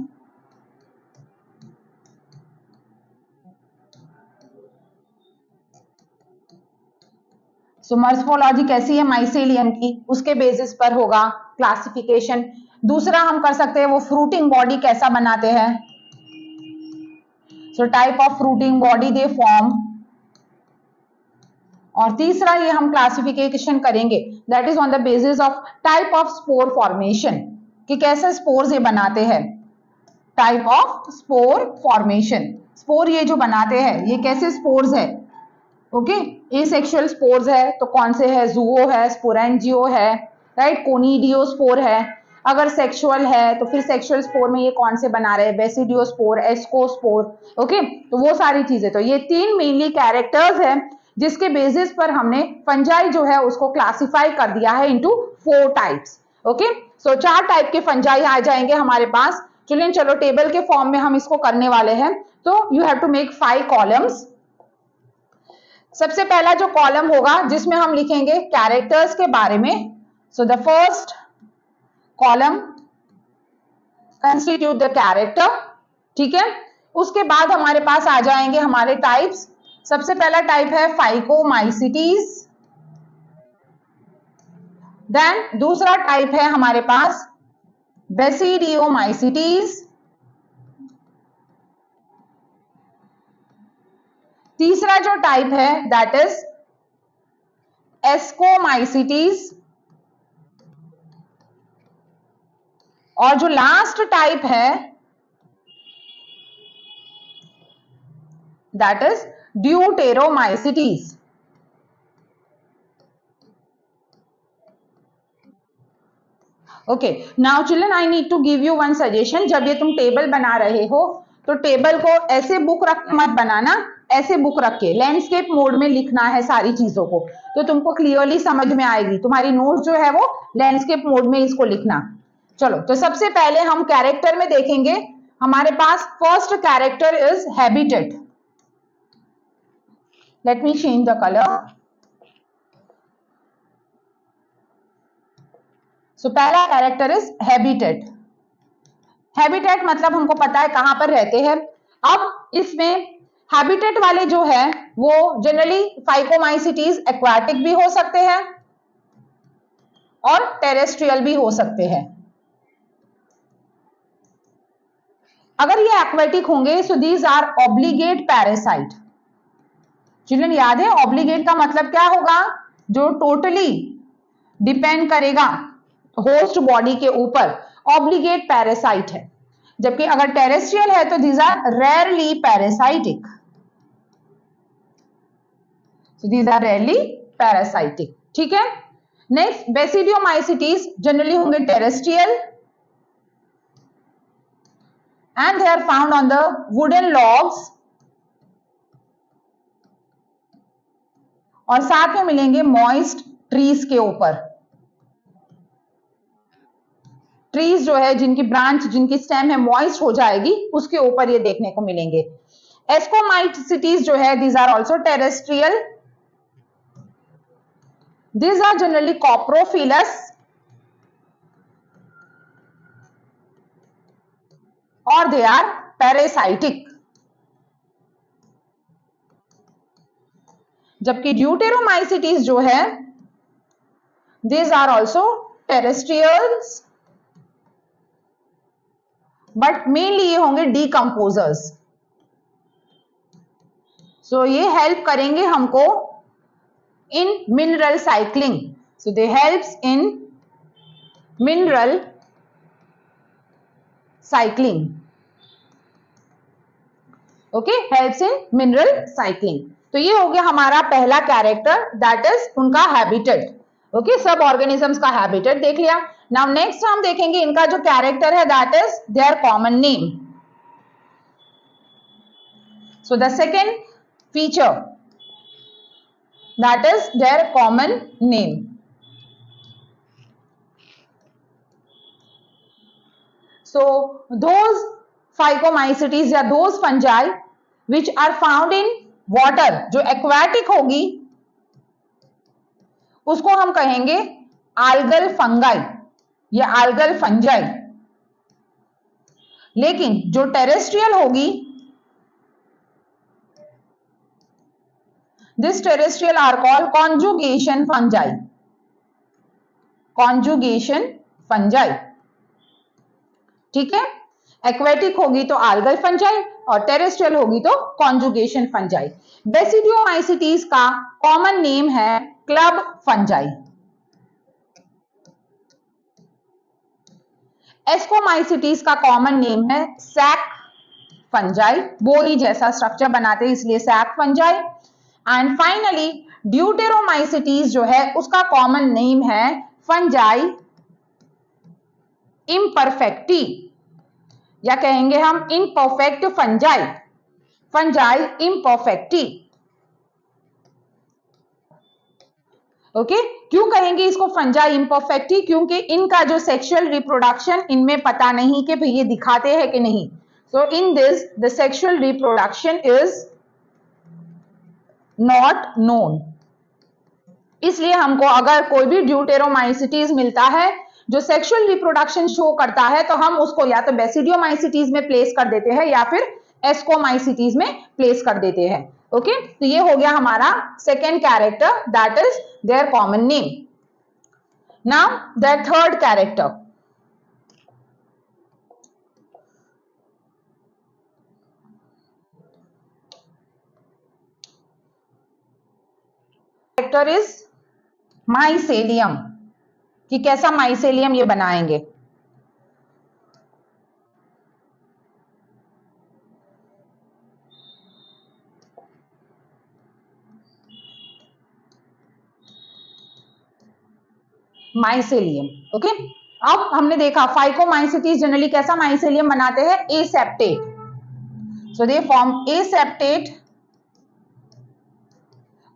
So morphology कैसी है माइसेलियम की, उसके बेसिस पर होगा क्लासिफिकेशन। दूसरा हम कर सकते हैं वो फ्रूटिंग बॉडी कैसा बनाते हैं, so type of fruiting body they form. और तीसरा ये हम क्लासिफिकेशन करेंगे that is on the basis of type of spore formation, कि कैसे स्पोर्स ये बनाते हैं, type of spore formation. Spore ये जो बनाते हैं ये कैसे स्पोर्स है। ओके, एसेक्सुअल स्पोर्स है तो कौन से है, जूओ है, स्पोरेंजियो है, राइट, कोनिडियोस्पोर है। अगर सेक्सुअल है तो फिर सेक्सुअल स्पोर में ये कौन से बना रहे हैं, बेसिडियोस्पोर, एस्कोस्पोर। ओके, तो वो सारी चीजें, तो ये तीन मेनली कैरेक्टर्स हैं जिसके बेसिस पर हमने फंजाई जो है उसको क्लासिफाई कर दिया है इनटू 4 टाइप्स। ओके, सो 4 टाइप के फंजाई आ जाएंगे हमारे पास। चलिए चलो टेबल के फॉर्म में हम इसको करने वाले हैं। तो you have to make 5 columns. सबसे पहला जो कॉलम होगा जिसमें हम लिखेंगे कैरेक्टर्स के बारे में। So the first column constitute the character. ठीक है, उसके बाद हमारे पास आ जाएंगे हमारे टाइप्स। सबसे पहला टाइप है फाइकोमाइसिटीज, देन दूसरा टाइप है हमारे पास बेसिडियोमाइसिटीज, तीसरा जो टाइप है दैट इज एस्कोमाइसिटीज, और जो लास्ट टाइप है that is deuteromycetes. Okay, now children I need to give you one suggestion. जब ये तुम टेबल बना रहे हो तो टेबल को ऐसे बुक रख मत बनाना, ऐसे बुक रख के लैंडस्केप मोड में लिखना है सारी चीजों को, तो तुमको क्लियरली समझ में आएगी। तुम्हारी नोट जो है वो लैंडस्केप मोड में इसको लिखना। चलो, तो सबसे पहले हम कैरेक्टर में देखेंगे। हमारे पास first character is habitat. Let me change the colour. So पहला कैरेक्टर इज हैबिटेट। हैबिटेट मतलब हमको पता है कहां पर रहते हैं। अब इसमें हैबिटेट वाले जो है वो जनरली फाइकोमाइसिटीज एक्वाटिक भी हो सकते हैं और टेरेस्ट्रियल भी हो सकते हैं। अगर ये एक्वेटिक होंगे so these are obligate parasite. Children याद है ऑब्लिगेट का मतलब क्या होगा? जो टोटली डिपेंड करेगा होस्ट बॉडी के ऊपर, ऑब्लिगेट पैरासाइट है। जबकि अगर टेरेस्ट्रियल है तो these are rarely parasitic. So these are rarely parasitic. ठीक है, नेक्स्ट बेसिडियोमाइसिटीज जनरली होंगे terrestrial and they are found on the wooden logs, और साथ में मिलेंगे मॉइस्ट ट्रीज के ऊपर। ट्रीज जो है जिनकी ब्रांच, जिनकी स्टेम है मॉइस्ट हो जाएगी, उसके ऊपर ये देखने को मिलेंगे। एस्कोमाइसिटीज जो है these are also terrestrial, these are generally coprophilous और दे आर पैरासाइटिक। जबकि ड्यूटेरोमाइसिटीज जो है these are also terrestrials but mainly ये होंगे डीकंपोजर्स। सो ये हेल्प करेंगे हमको in mineral cycling. So they helps in mineral cycling. Okay, helps in mineral cycling. तो ये हो गया हमारा पहला कैरेक्टर दैट इज उनका हैबिटेट। ओके, सब ऑर्गेनिजम्स का हैबिटेट देख लिया। नाउ नेक्स्ट हम देखेंगे इनका जो कैरेक्टर है that is their common name. So the second feature that is their common name. So those phycomycetes या those fungi which are found in water, जो aquatic होगी उसको हम कहेंगे algal fungi या algal fungi। लेकिन जो terrestrial होगी this terrestrial are called conjugation fungi। conjugation fungi, ठीक है। एक्वेटिक होगी तो आल्गल फंजाई और टेरेस्ट्रियल होगी तो कॉन्जुगेशन फंजाई। बेसिडियोमाइसिटीज का कॉमन नेम है क्लब फंजाई। एस्कोमाइसिटीज का कॉमन नेम है सैक फंजाई। बोरी जैसा स्ट्रक्चर बनाते हैं इसलिए sac fungi. And finally deuteromycetes जो है उसका कॉमन नेम है फंजाई इम्परफेक्टी, या कहेंगे हम imperfect fungi, fungi imperfecti. Okay, क्यों कहेंगे इसको फंजाई इम्परफेक्टी? क्योंकि इनका जो सेक्सुअल रिप्रोडक्शन इनमें पता नहीं कि भाई ये दिखाते हैं कि नहीं। So in this the sexual reproduction is not known. इसलिए हमको अगर कोई भी ड्यूटेरोमाइसिटीज मिलता है जो सेक्सुअल रिप्रोडक्शन शो करता है तो हम उसको या तो बेसिडियोमाइसिटीज में प्लेस कर देते हैं या फिर एस्कोमाइसिटीज में प्लेस कर देते हैं। ओके, तो ये हो गया हमारा second character, that is their common name. Now there third character. Character is mycelium. कि कैसा माइसेलियम ये बनाएंगे. माइसेलियम. ओके, अब हमने देखा फाइकोमाइसिटीज जनरली कैसा माइसेलियम बनाते हैं, aseptate. So they form aseptate.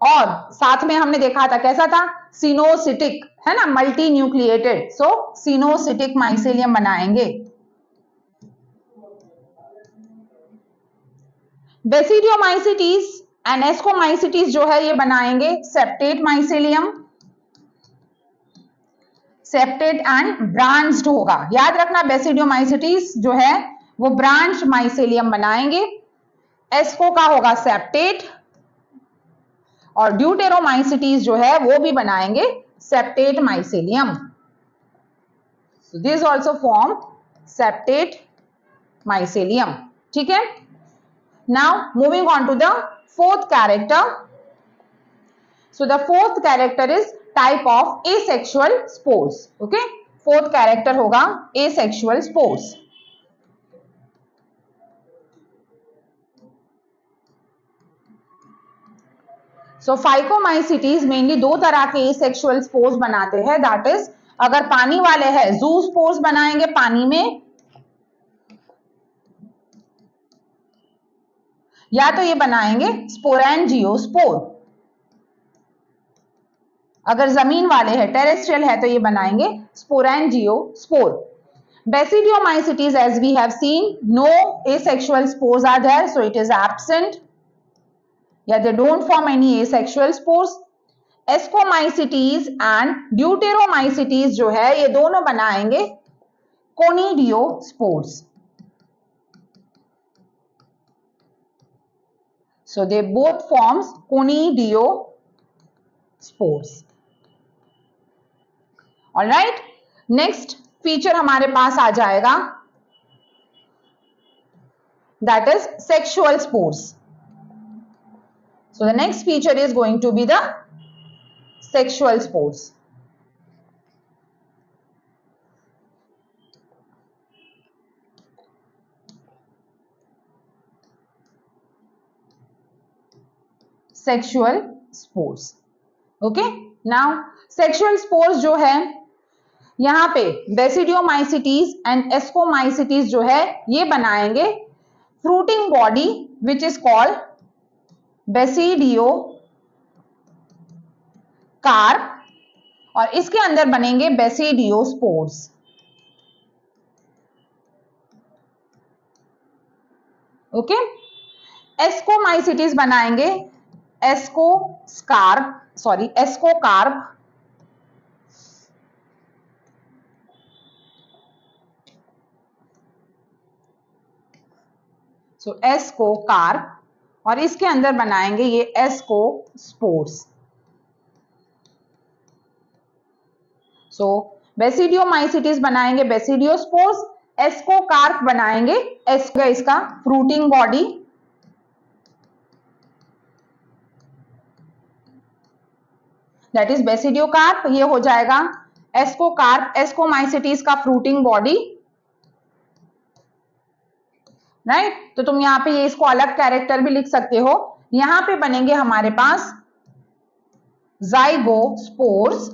और साथ में हमने देखा था कैसा था, सिनोसिटिक, है ना, multi nucleated. So coenocytic mycelium बनाएंगे. बेसिडियोमाइसिटीज एंड एस्कोमाइसिटीज जो है ये बनाएंगे septate mycelium. Septate and branched होगा. याद रखना बेसिडियोमाइसिटीज जो है वो ब्रांच माइसेलियम बनाएंगे. एस्को का होगा सेप्टेट. और ड्यूटेरोमाइसिटीज जो है वो भी बनाएंगे septate mycelium. So this also form septate mycelium. ठीक है. Now moving on to the fourth character. So the fourth character is type of asexual spores. Okay, fourth character होगा asexual spores. So phycomycetes mainly दो तरह के एसेक्सुअल स्पोर्स बनाते हैं. दैट इज अगर पानी वाले हैं जू स्पोर्स बनाएंगे पानी में, या तो ये बनाएंगे स्पोरेंजियोस्पोर. अगर जमीन वाले हैं टेरेस्ट्रियल है तो ये बनाएंगे sporangiospore. Basidiomycetes as we have seen no asexual spores are there, so it is absent. या they don't form any asexual spores. Ascomycetes and deuteromycetes जो है ये दोनों बनाएंगे conidiospores. So they both forms conidiospores. All right. Next feature हमारे पास आ जाएगा, that is sexual spores. So the next feature is going to be the sexual spores. Sexual spores. Okay, now sexual spores जो है यहां पे बेसिडियोमाइसिटीज एंड एस्कोमाइसिटीज जो है ये बनाएंगे fruiting body which is called basidiocarp. और इसके अंदर बनेंगे बेसिडियोस्पोर्स. ओके, एस्कोमाइसिटीज बनाएंगे एस्कोकार्प. So ascocarp. और इसके अंदर बनाएंगे ये एस्कोस्पोर्स. सो बेसिडियोमाइसिटीज बनाएंगे बेसिडियोस्पोर्स. एस्कोकार्प बनाएंगे इसका fruiting body. That is basidiocarp. ये हो जाएगा एस्कोकार्प, एस्कोमाइसिटीज का फ्रूटिंग बॉडी. राइट, तो तुम यहाँ पे ये इसको अलग कैरेक्टर भी लिख सकते हो. यहां पे बनेंगे हमारे पास जाइगोस्पोर्स.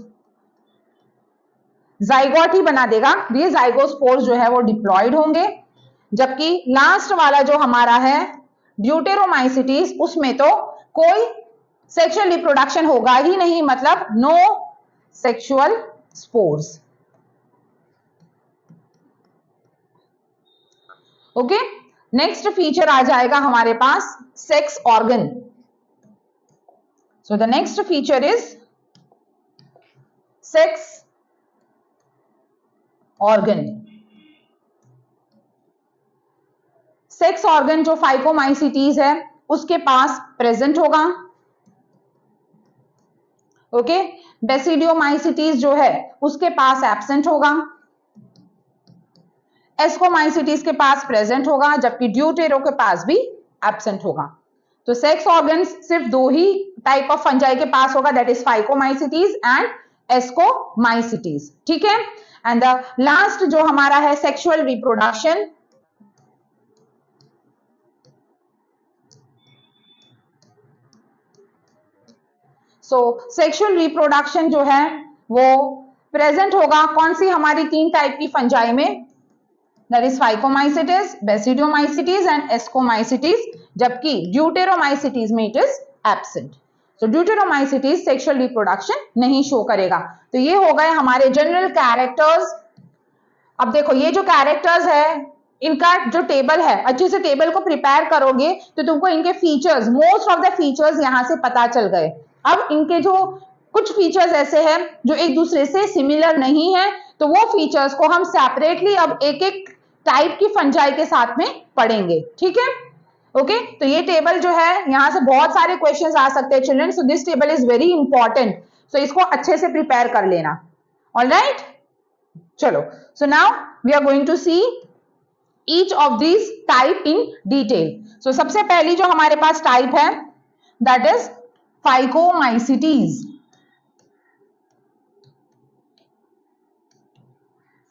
जाइगोट ही बना देगा. ये जाइगोस्पोर्स जो है वो डिप्लॉयड होंगे. जबकि लास्ट वाला जो हमारा है ड्यूटेरोमाइसिटीज, उसमें तो कोई सेक्सुअल रिप्रोडक्शन होगा ही नहीं, मतलब no sexual spores. Okay, next feature आ जाएगा हमारे पास sex organ. So the next feature is sex organ. Sex organ जो फाइकोमाइसिटीज है उसके पास प्रेजेंट होगा। ओके, बेसिडियोमाइसिटीज जो है उसके पास एब्सेंट होगा। एस्कोमाइसिटीज के पास प्रेजेंट होगा, जबकि ड्यूटेरो के पास भी एब्सेंट होगा। तो सेक्स ऑर्गन्स सिर्फ दो ही टाइप ऑफ फंजाई के पास होगा, that is phycomycetes and ascomycetes. ठीक है, एंड द लास्ट जो हमारा है सेक्सुअल रिप्रोडक्शन। सो सेक्सुअल रिप्रोडक्शन जो है वो प्रेजेंट होगा कौन सी हमारी तीन टाइप की फंजाई में, that is phycomycetes, basidiomycetes and ascomycetes, जबकि ड्यूटेरोमाइसिटीज में it is absent. So deuteromycetes sexual reproduction नहीं शो करेगा। तो ये हो गए हमारे जनरल कैरेक्टर्स। अब देखो ये जो कैरेक्टर्स है इनका जो टेबल है, अच्छे से टेबल को प्रिपेयर करोगे तो तुमको इनके features, most of the features यहां से पता चल गए। अब इनके जो कुछ फीचर्स ऐसे हैं जो एक दूसरे से सिमिलर नहीं है, तो वो फीचर्स को हम सेपरेटली अब एक एक टाइप की फंजाई के साथ में पढ़ेंगे। ठीक है, ओके। तो ये टेबल जो है यहां से बहुत सारे क्वेश्चंस आ सकते हैं children, so this table is very important, so इसको अच्छे से प्रिपेयर कर लेना। ऑलराइट, चलो, so now we are going to see each of this type in detail. So सबसे पहली जो हमारे पास टाइप है that is phycomycetes.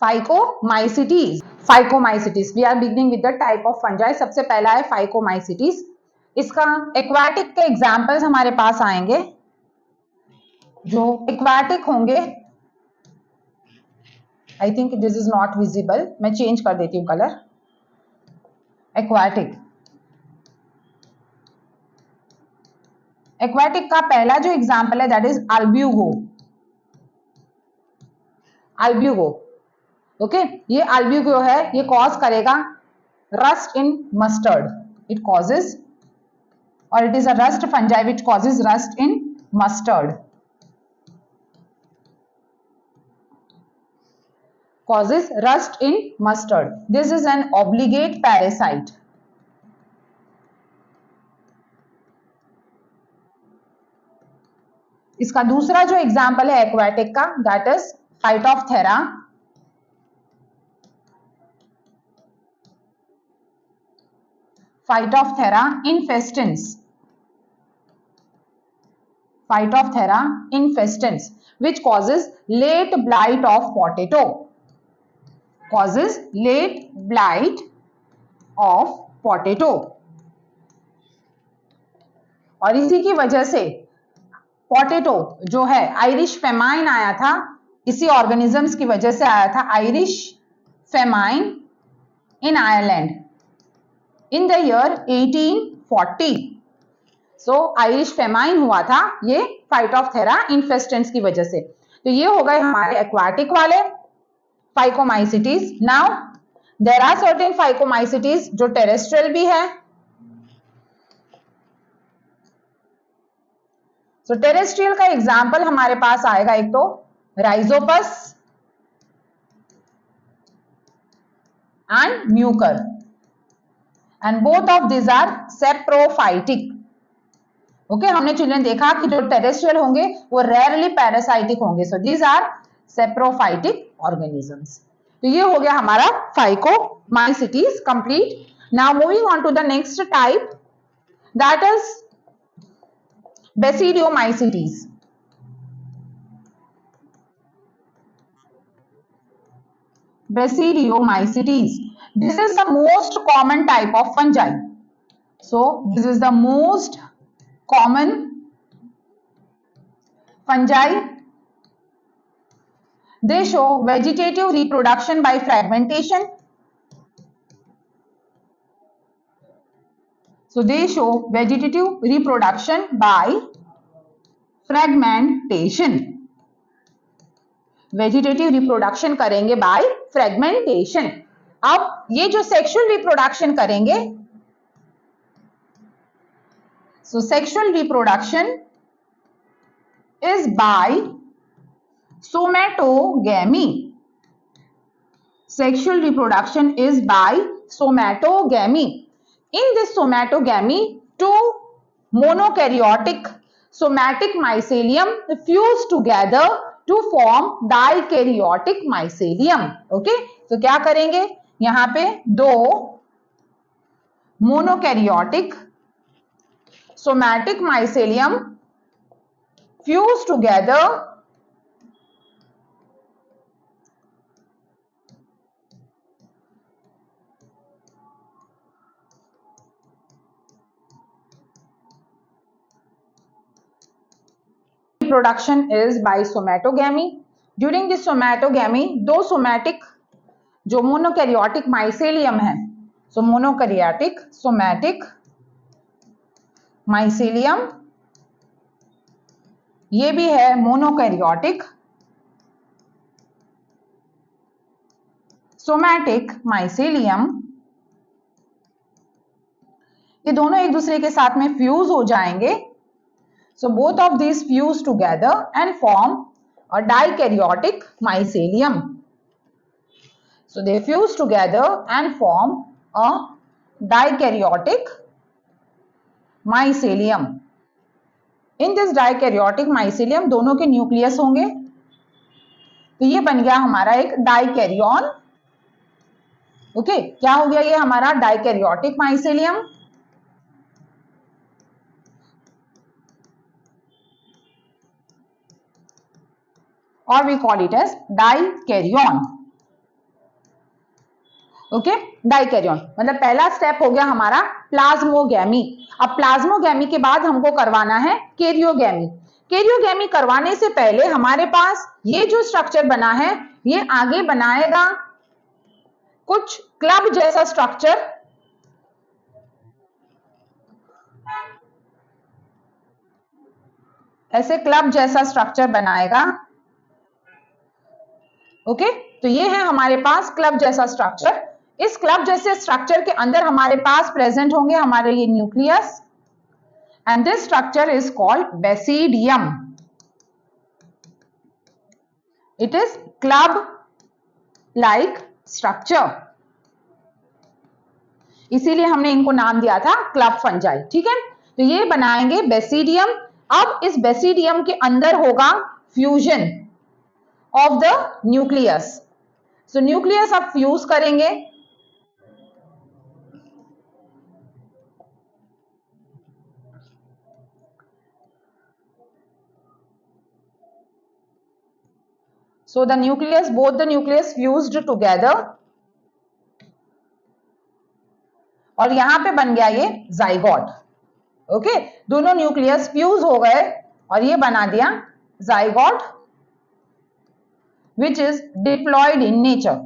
Phycomycetes, phycomycetes, we are beginning with the type of fungi. सबसे पहला है फाइकोमाइसिटीज। इसका एक्वाटिक के एग्जांपल्स हमारे पास आएंगे। जो एक्वाटिक होंगे, I think this is not visible, मैं चेंज कर देती हूँ कलर। एक्वाटिक, एक्वाटिक का पहला जो एग्जांपल है that is albugo. Albugo, okay, ये अल्ब्यूगो है, ये कॉज करेगा rust in mustard, it causes, और it is a rust fungi which causes rust in mustard, causes rust in mustard. This is an obligate parasite. इसका दूसरा जो एग्जाम्पल है एक्वाटिक का that is phytophthora. Phytophthora infestans, Phytophthora infestans, which causes late blight of potato, causes late blight of potato। और इसी की वजह से पोटैटो जो है, आयरिश फेमाइन आया था, इसी ऑर्गेनिजम्स की वजह से आया था Irish famine in Ireland in the year 1840। So Irish famine हुआ था ये फाइटोप्थेरा इन्फेस्टेंस की वजह से। तो ये हो गए हमारे एक्वाटिक वाले phycomycetes. Now there are certain phycomycetes जो टेरेस्ट्रियल भी है। सो टेरेस्ट्रियल का एग्जाम्पल हमारे पास आएगा एक तो Rhizopus and Mucor, and both of this are saprophytic. Okay, हमने चिल्ड्रन देखा कि जो टेरेस्ट्रियल होंगे वो रेयरली पैरासाइटिक होंगे। So these are saprophytic organisms. तो ये हो गया हमारा phycomycetes complete. Now moving on to the next type that is basidiomycetes. Basidiomycetes, this is the most common type of fungi. So this is the most common fungi. They show vegetative reproduction by fragmentation. So they show vegetative reproduction by fragmentation. Vegetative reproduction करेंगे बाय फ्रेगमेंटेशन। अब ये जो सेक्सुअल रिप्रोडक्शन करेंगे, so sexual reproduction is by somatogamy. Sexual reproduction is by somatogamy. In this somatogamy, two monokaryotic somatic mycelium fuse together to form dikaryotic mycelium. Okay, तो क्या करेंगे, यहां पे दो monokaryotic somatic mycelium fuse together production is by somatogamy. During this somatogamy, दो सोमैटिक जो मोनोकैरियोटिक माइसेलियम है, सो मोनोकैरियोटिक सोमैटिक माइसेलियम, ये भी है मोनोकैरियोटिक सोमैटिक माइसेलियम, ये दोनों एक दूसरे के साथ में फ्यूज हो जाएंगे। So both of these fuse together and form a dikaryotic mycelium. So they fuse together and form a dikaryotic mycelium. In this dikaryotic mycelium दोनों के न्यूक्लियस होंगे, तो ये बन गया हमारा एक डाइकैरियन। ओके, क्या हो गया ये हमारा डाइकैरियोटिक माइसेलियम। और we call it as dikaryon. Okay, dikaryon मतलब पहला स्टेप हो गया हमारा प्लाज्मोगैमी। अब प्लाज्मोगैमी के बाद हमको करवाना है कैरियोगैमी। कैरियोगैमी करवाने से पहले हमारे पास ये जो स्ट्रक्चर बना है, ये आगे बनाएगा कुछ क्लब जैसा स्ट्रक्चर, ऐसे क्लब जैसा स्ट्रक्चर बनाएगा। ओके, तो ये है हमारे पास क्लब जैसा स्ट्रक्चर। इस क्लब जैसे स्ट्रक्चर के अंदर हमारे पास प्रेजेंट होंगे हमारे ये nucleus, and this structure is called basidium. It is club like structure, इसीलिए हमने इनको नाम दिया था क्लब फंजाई। ठीक है, तो ये बनाएंगे बेसिडियम। अब इस बेसिडियम के अंदर होगा fusion of the nucleus. So nucleus अब फ्यूज करेंगे, so the nucleus, both the nucleus fused together, और यहां पे बन गया ये जाइगोट। ओके, दोनों न्यूक्लियस फ्यूज हो गए और ये बना दिया zygote, which is diploid in nature.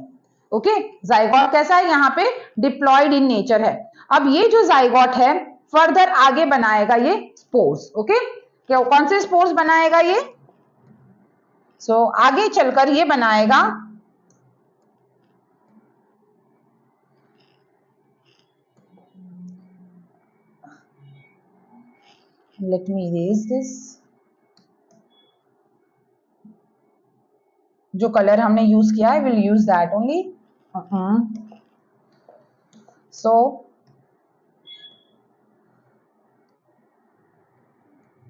Okay, zygote कैसा है, यहाँ पे डिप्लॉयड इन नेचर है। अब ये जो जाइगोट है फर्दर आगे बनाएगा ये स्पोर्स। ओके, क्या कौन से स्पोर्स बनाएगा ये, सो आगे चलकर ये बनाएगा लेट मी इरेज दिस, जो कलर हमने यूज किया है will use that only. So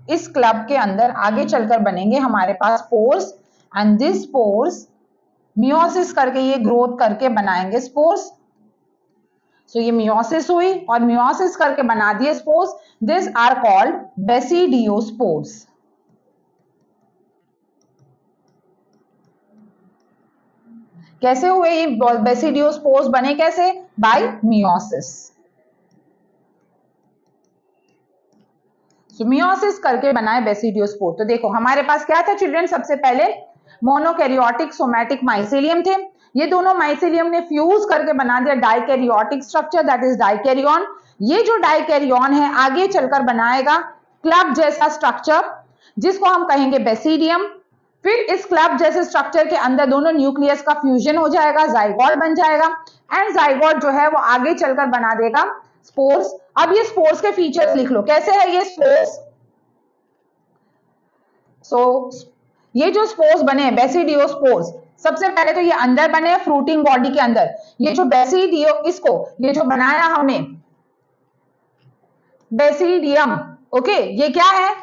इस क्लब के अंदर आगे चलकर बनेंगे हमारे पास spores, and this spores meiosis करके ये ग्रोथ करके बनाएंगे स्पोर्स। सो ये मियोसिस हुई और मियोसिस करके बना दिए spores, this are called basidiospores. कैसे हुए ये बेसिडियोस्पोर्स बने, कैसे, बाय मियोसिस। मियोसिस करके बनाए बेसिडियोस्पोर। तो देखो हमारे पास क्या था चिल्ड्रन, सबसे पहले मोनोकैरियोटिक सोमैटिक माइसेलियम थे, ये दोनों माइसेलियम ने फ्यूज करके बना दिया dikaryotic structure, that is dikaryon. ये जो डाइकैरियन है आगे चलकर बनाएगा क्लब जैसा स्ट्रक्चर जिसको हम कहेंगे बेसिडियम। फिर इस क्लब जैसे स्ट्रक्चर के अंदर दोनों न्यूक्लियस का फ्यूजन हो जाएगा, जाइगोट बन जाएगा, एंड जाइगोट जो है वो आगे चलकर बना देगा स्पोर्स। अब ये स्पोर्स के फीचर्स लिख लो, कैसे है ये स्पोर्स। ये जो स्पोर्स बने बेसिडियोस्पोर्स, सबसे पहले तो ये अंदर बने फ्रूटिंग बॉडी के अंदर। ये जो बेसिडियो, इसको ये जो बनाया हमने बेसिडियम। ओके, ये क्या है?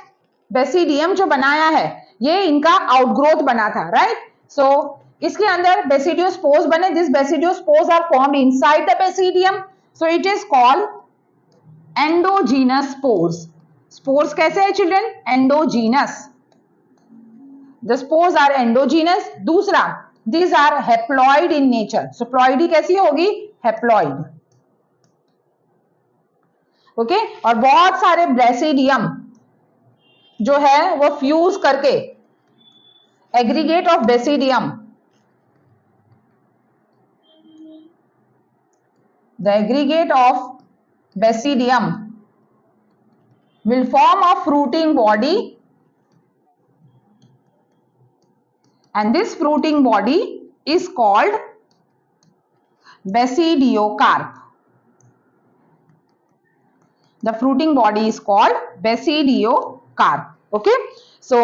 बेसिडियम जो बनाया है ये इनका आउटग्रोथ बना था, राइट? सो इसके अंदर बेसिडियोस्पोर्स बने। This basidiospores are formed inside the basidium, so it is called endogenous spores. Spores कैसे है children? Endogenous. The spores are endogenous. दूसरा, these are haploid in nature. So ploidy कैसी होगी? Haploid. ओके, और बहुत सारे बेसिडियम जो है वो फ्यूज करके aggregate of basidium, the aggregate of basidium will form a fruiting body, and this fruiting body is called basidiocarp. The fruiting body is called basidiocarp. Okay, so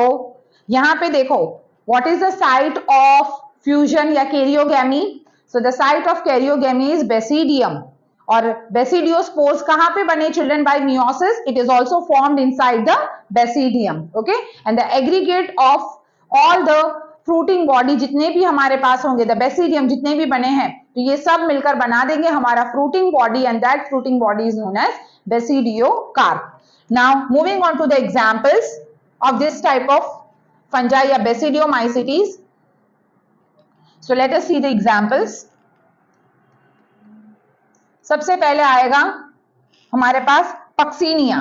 यहाँ पे देखो, what is the site of fusion या karyogamy? So the site of karyogamy is basidium. और बेसिडियोस्पोर्स कहाँ पे बने children? Bye meiosis. It is also formed inside the basidium. Okay, and the aggregate of all the fruiting body जितने भी हमारे पास होंगे, द बेसिडियम जितने भी बने हैं, तो ये सब मिलकर बना देंगे हमारा fruiting body, and that fruiting body is known as basidiocarp. Now moving on to the examples of this type of fungi या basidiomycetes. So let us see the examples. सबसे पहले आएगा हमारे पास puccinia.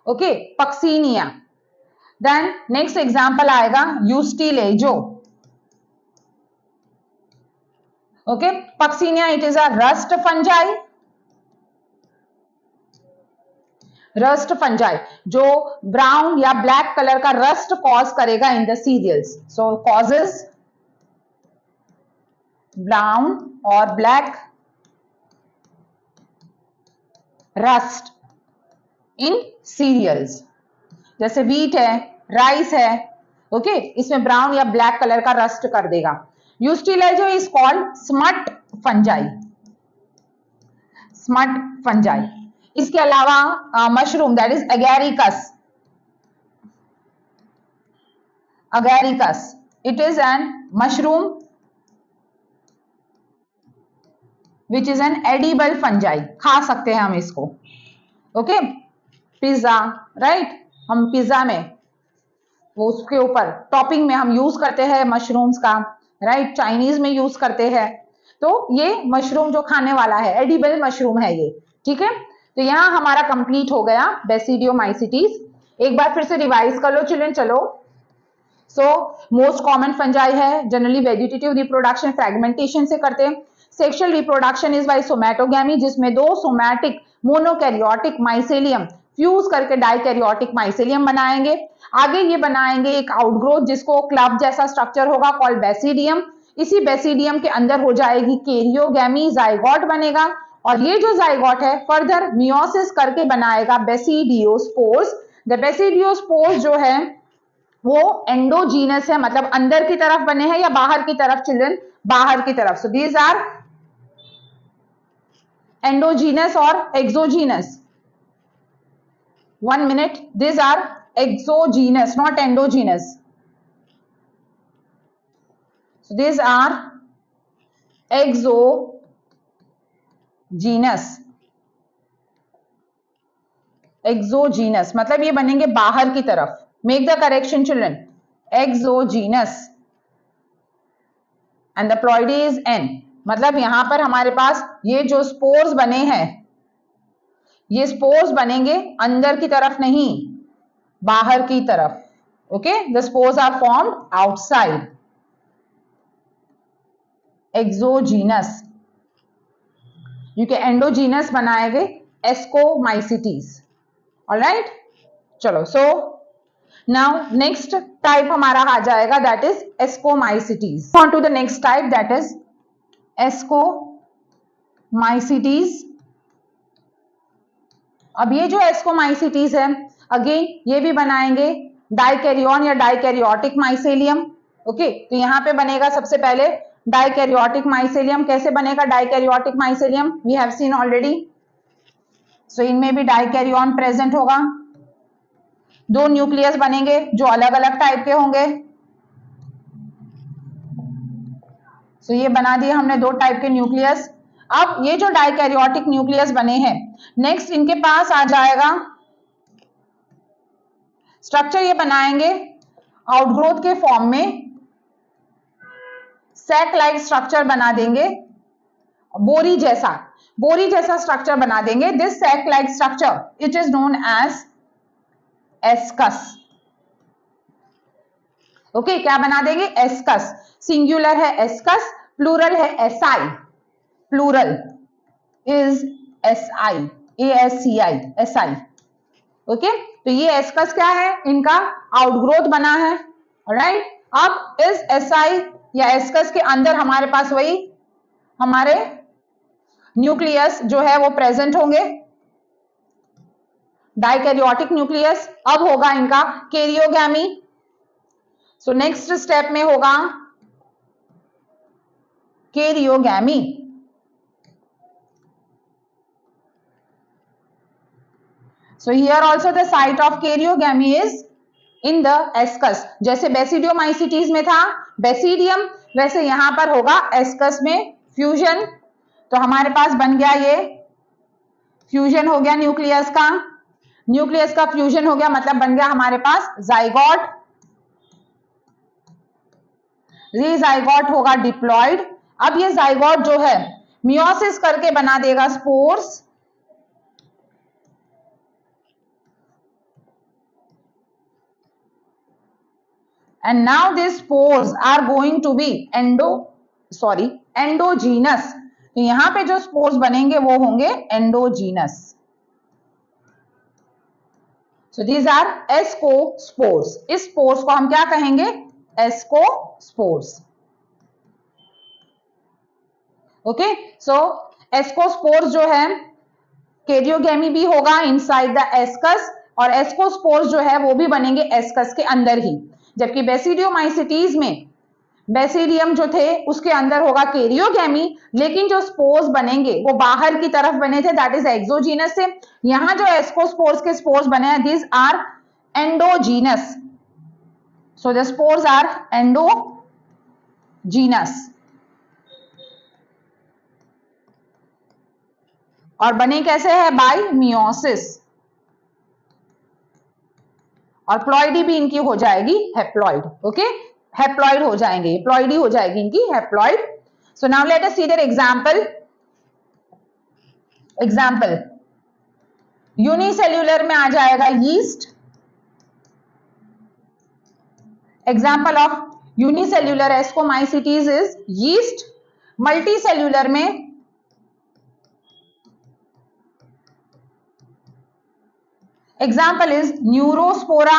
Okay, puccinia. Then next example आएगा ustilago. Okay, puccinia it is a rust fungi. Rust fungi जो ब्राउन या ब्लैक कलर का रस्ट कॉज करेगा in the cereals. So causes brown or black rust in cereals. जैसे wheat है, राइस है, ओके, इसमें ब्राउन या ब्लैक कलर का रस्ट कर देगा. Ustilago is called smut fungi. Smut fungi. इसके अलावा mushroom that is agaricus. Agaricus it is an mushroom which is an edible fungi. खा सकते हैं हम इसको. ओके, पिज्जा, राइट, हम पिज्जा में वो उसके ऊपर टॉपिंग में हम यूज करते हैं मशरूम्स का, राइट, चाइनीज में यूज करते हैं. तो ये मशरूम जो खाने वाला है, एडिबल मशरूम है ये. ठीक है, तो यहाँ हमारा कंप्लीट हो गया बेसिडियोमाइसिटीज. एक बार फिर से रिवाइज कर लो चिल्ड्रन. चलो, सो मोस्ट कॉमन फंजाई है, जनरली वेजिटेटिव रिप्रोडक्शन फ्रेगमेंटेशन से करते हैं. Sexual reproduction is by somatogamy, जिसमें दो सोमैटिक मोनोकैरियोटिक माइसेलियम फ्यूज करके डाइकैरियोटिक माइसेलियम बनाएंगे. आगे ये बनाएंगे एक आउटग्रोथ जिसको क्लब जैसा स्ट्रक्चर होगा कॉल्ड बेसिडियम. इसी बेसिडियम के अंदर हो जाएगी कैरियोगैमी, जाइगोट बनेगा. और ये जो जाइगोट है फर्दर मियोसिस करके बनाएगा बेसिडियोस्पोर्स. द बेसिडियोस्पोर्स जो है वो एंडोजीनस है, मतलब अंदर की तरफ बने हैं या बाहर की तरफ चिल्ड्रन? बाहर की तरफ. So these are endogenous or exogenous? 1 minute. These are exogenous, not endogenous. So these are exogenous. Exogenous मतलब ये बनेंगे बाहर की तरफ. Make the correction children. Exogenous. And the ploidy is N. मतलब यहां पर हमारे पास ये जो स्पोर्स बने हैं, ये स्पोर्स बनेंगे अंदर की तरफ नहीं, बाहर की तरफ. Okay, the spores are formed outside. Exogenous. क्योंकि एंडोजीनस बनाएंगे एस्कोमाइसिटीज. ऑलराइट, चलो. सो नाउ नेक्स्ट टाइप हमारा आ जाएगा that is ascomycetes. On to the next type that is ascomycetes. अब ये जो एस्कोमाइसिटीज है अगेन ये भी बनाएंगे डाइकैरियन या डाइकैरियोटिक माइसेलियम. ओके, तो यहां पे बनेगा सबसे पहले डाइकैरियोटिक माइसेलियम कैसे बनेगा? Dikaryotic mycelium we have seen already. So इनमें भी डाइकैरियन प्रेजेंट होगा, दो न्यूक्लियस बनेंगे जो अलग अलग टाइप के होंगे। सो ये बना दिए हमने दो टाइप के न्यूक्लियस। अब ये जो डाइकैरियोटिक न्यूक्लियस बने हैं, नेक्स्ट इनके पास आ जाएगा स्ट्रक्चर, ये बनाएंगे आउटग्रोथ के फॉर्म में, सैक लाइक स्ट्रक्चर बना देंगे, बोरी जैसा स्ट्रक्चर बना देंगे। This sac like structure it is known as ascus. Okay, क्या बना देंगे? एस्कस। सिंगुलर है एस्कस, प्लूरल है asci. Plural is asci, ASCI, asci. Okay, तो ये एस्कस क्या है? इनका आउटग्रोथ बना है। राइट, अब इस एसआई या एस्कस के अंदर हमारे पास वही हमारे न्यूक्लियस जो है वो प्रेजेंट होंगे, डाइकैरियोटिक न्यूक्लियस। अब होगा इनका कैरियोगैमी। सो नेक्स्ट स्टेप में होगा karyogamy. So here also the site of karyogamy is in the ascus. जैसे बेसिडियोमाइसिटीज में था बेसिडियम, वैसे यहां पर होगा एस्कस में फ्यूजन। तो हमारे पास बन गया, ये फ्यूजन हो गया न्यूक्लियस का फ्यूजन हो गया, मतलब बन गया हमारे पास जाइगोट। ये जाइगोट होगा डिप्लॉयड। अब ये जाइगोट जो है मियोसिस करके बना देगा spores, and now these spores are going to be endogenous। तो यहां पे जो स्पोर्स बनेंगे वो होंगे endogenous. So these are ascospores. इस स्पोर्स को हम क्या कहेंगे? एस्कोस्पोर्स। ओके, सो एस्कोस्पोर्स जो है कैरियोगैमी भी होगा इनसाइड द एस्कस, और एस्कोस्पोर्स जो है वो भी बनेंगे एस्कस के अंदर ही। जबकि बेसिडियोमाइसिटीज में बेसिडियम जो थे उसके अंदर होगा कैरियोगैमी, लेकिन जो स्पोर्स बनेंगे वो बाहर की तरफ बने थे, दैट इज एक्सोजीनस से। यहां जो एस्कोस्पोर्स के स्पोर्स बने हैं, these are endogenous. So the spores are endogenous, और बने कैसे है? Bye meiosis. और प्लॉइडी भी इनकी हो जाएगी हेप्लॉइड। ओके, हेप्लॉइड हो जाएंगे, प्लॉइडी हो जाएगी इनकी haploid. So now let us see their example unicellular में आ जाएगा yeast. Example of unicellular ascomycetes is yeast. Multicellular में example is neurospora.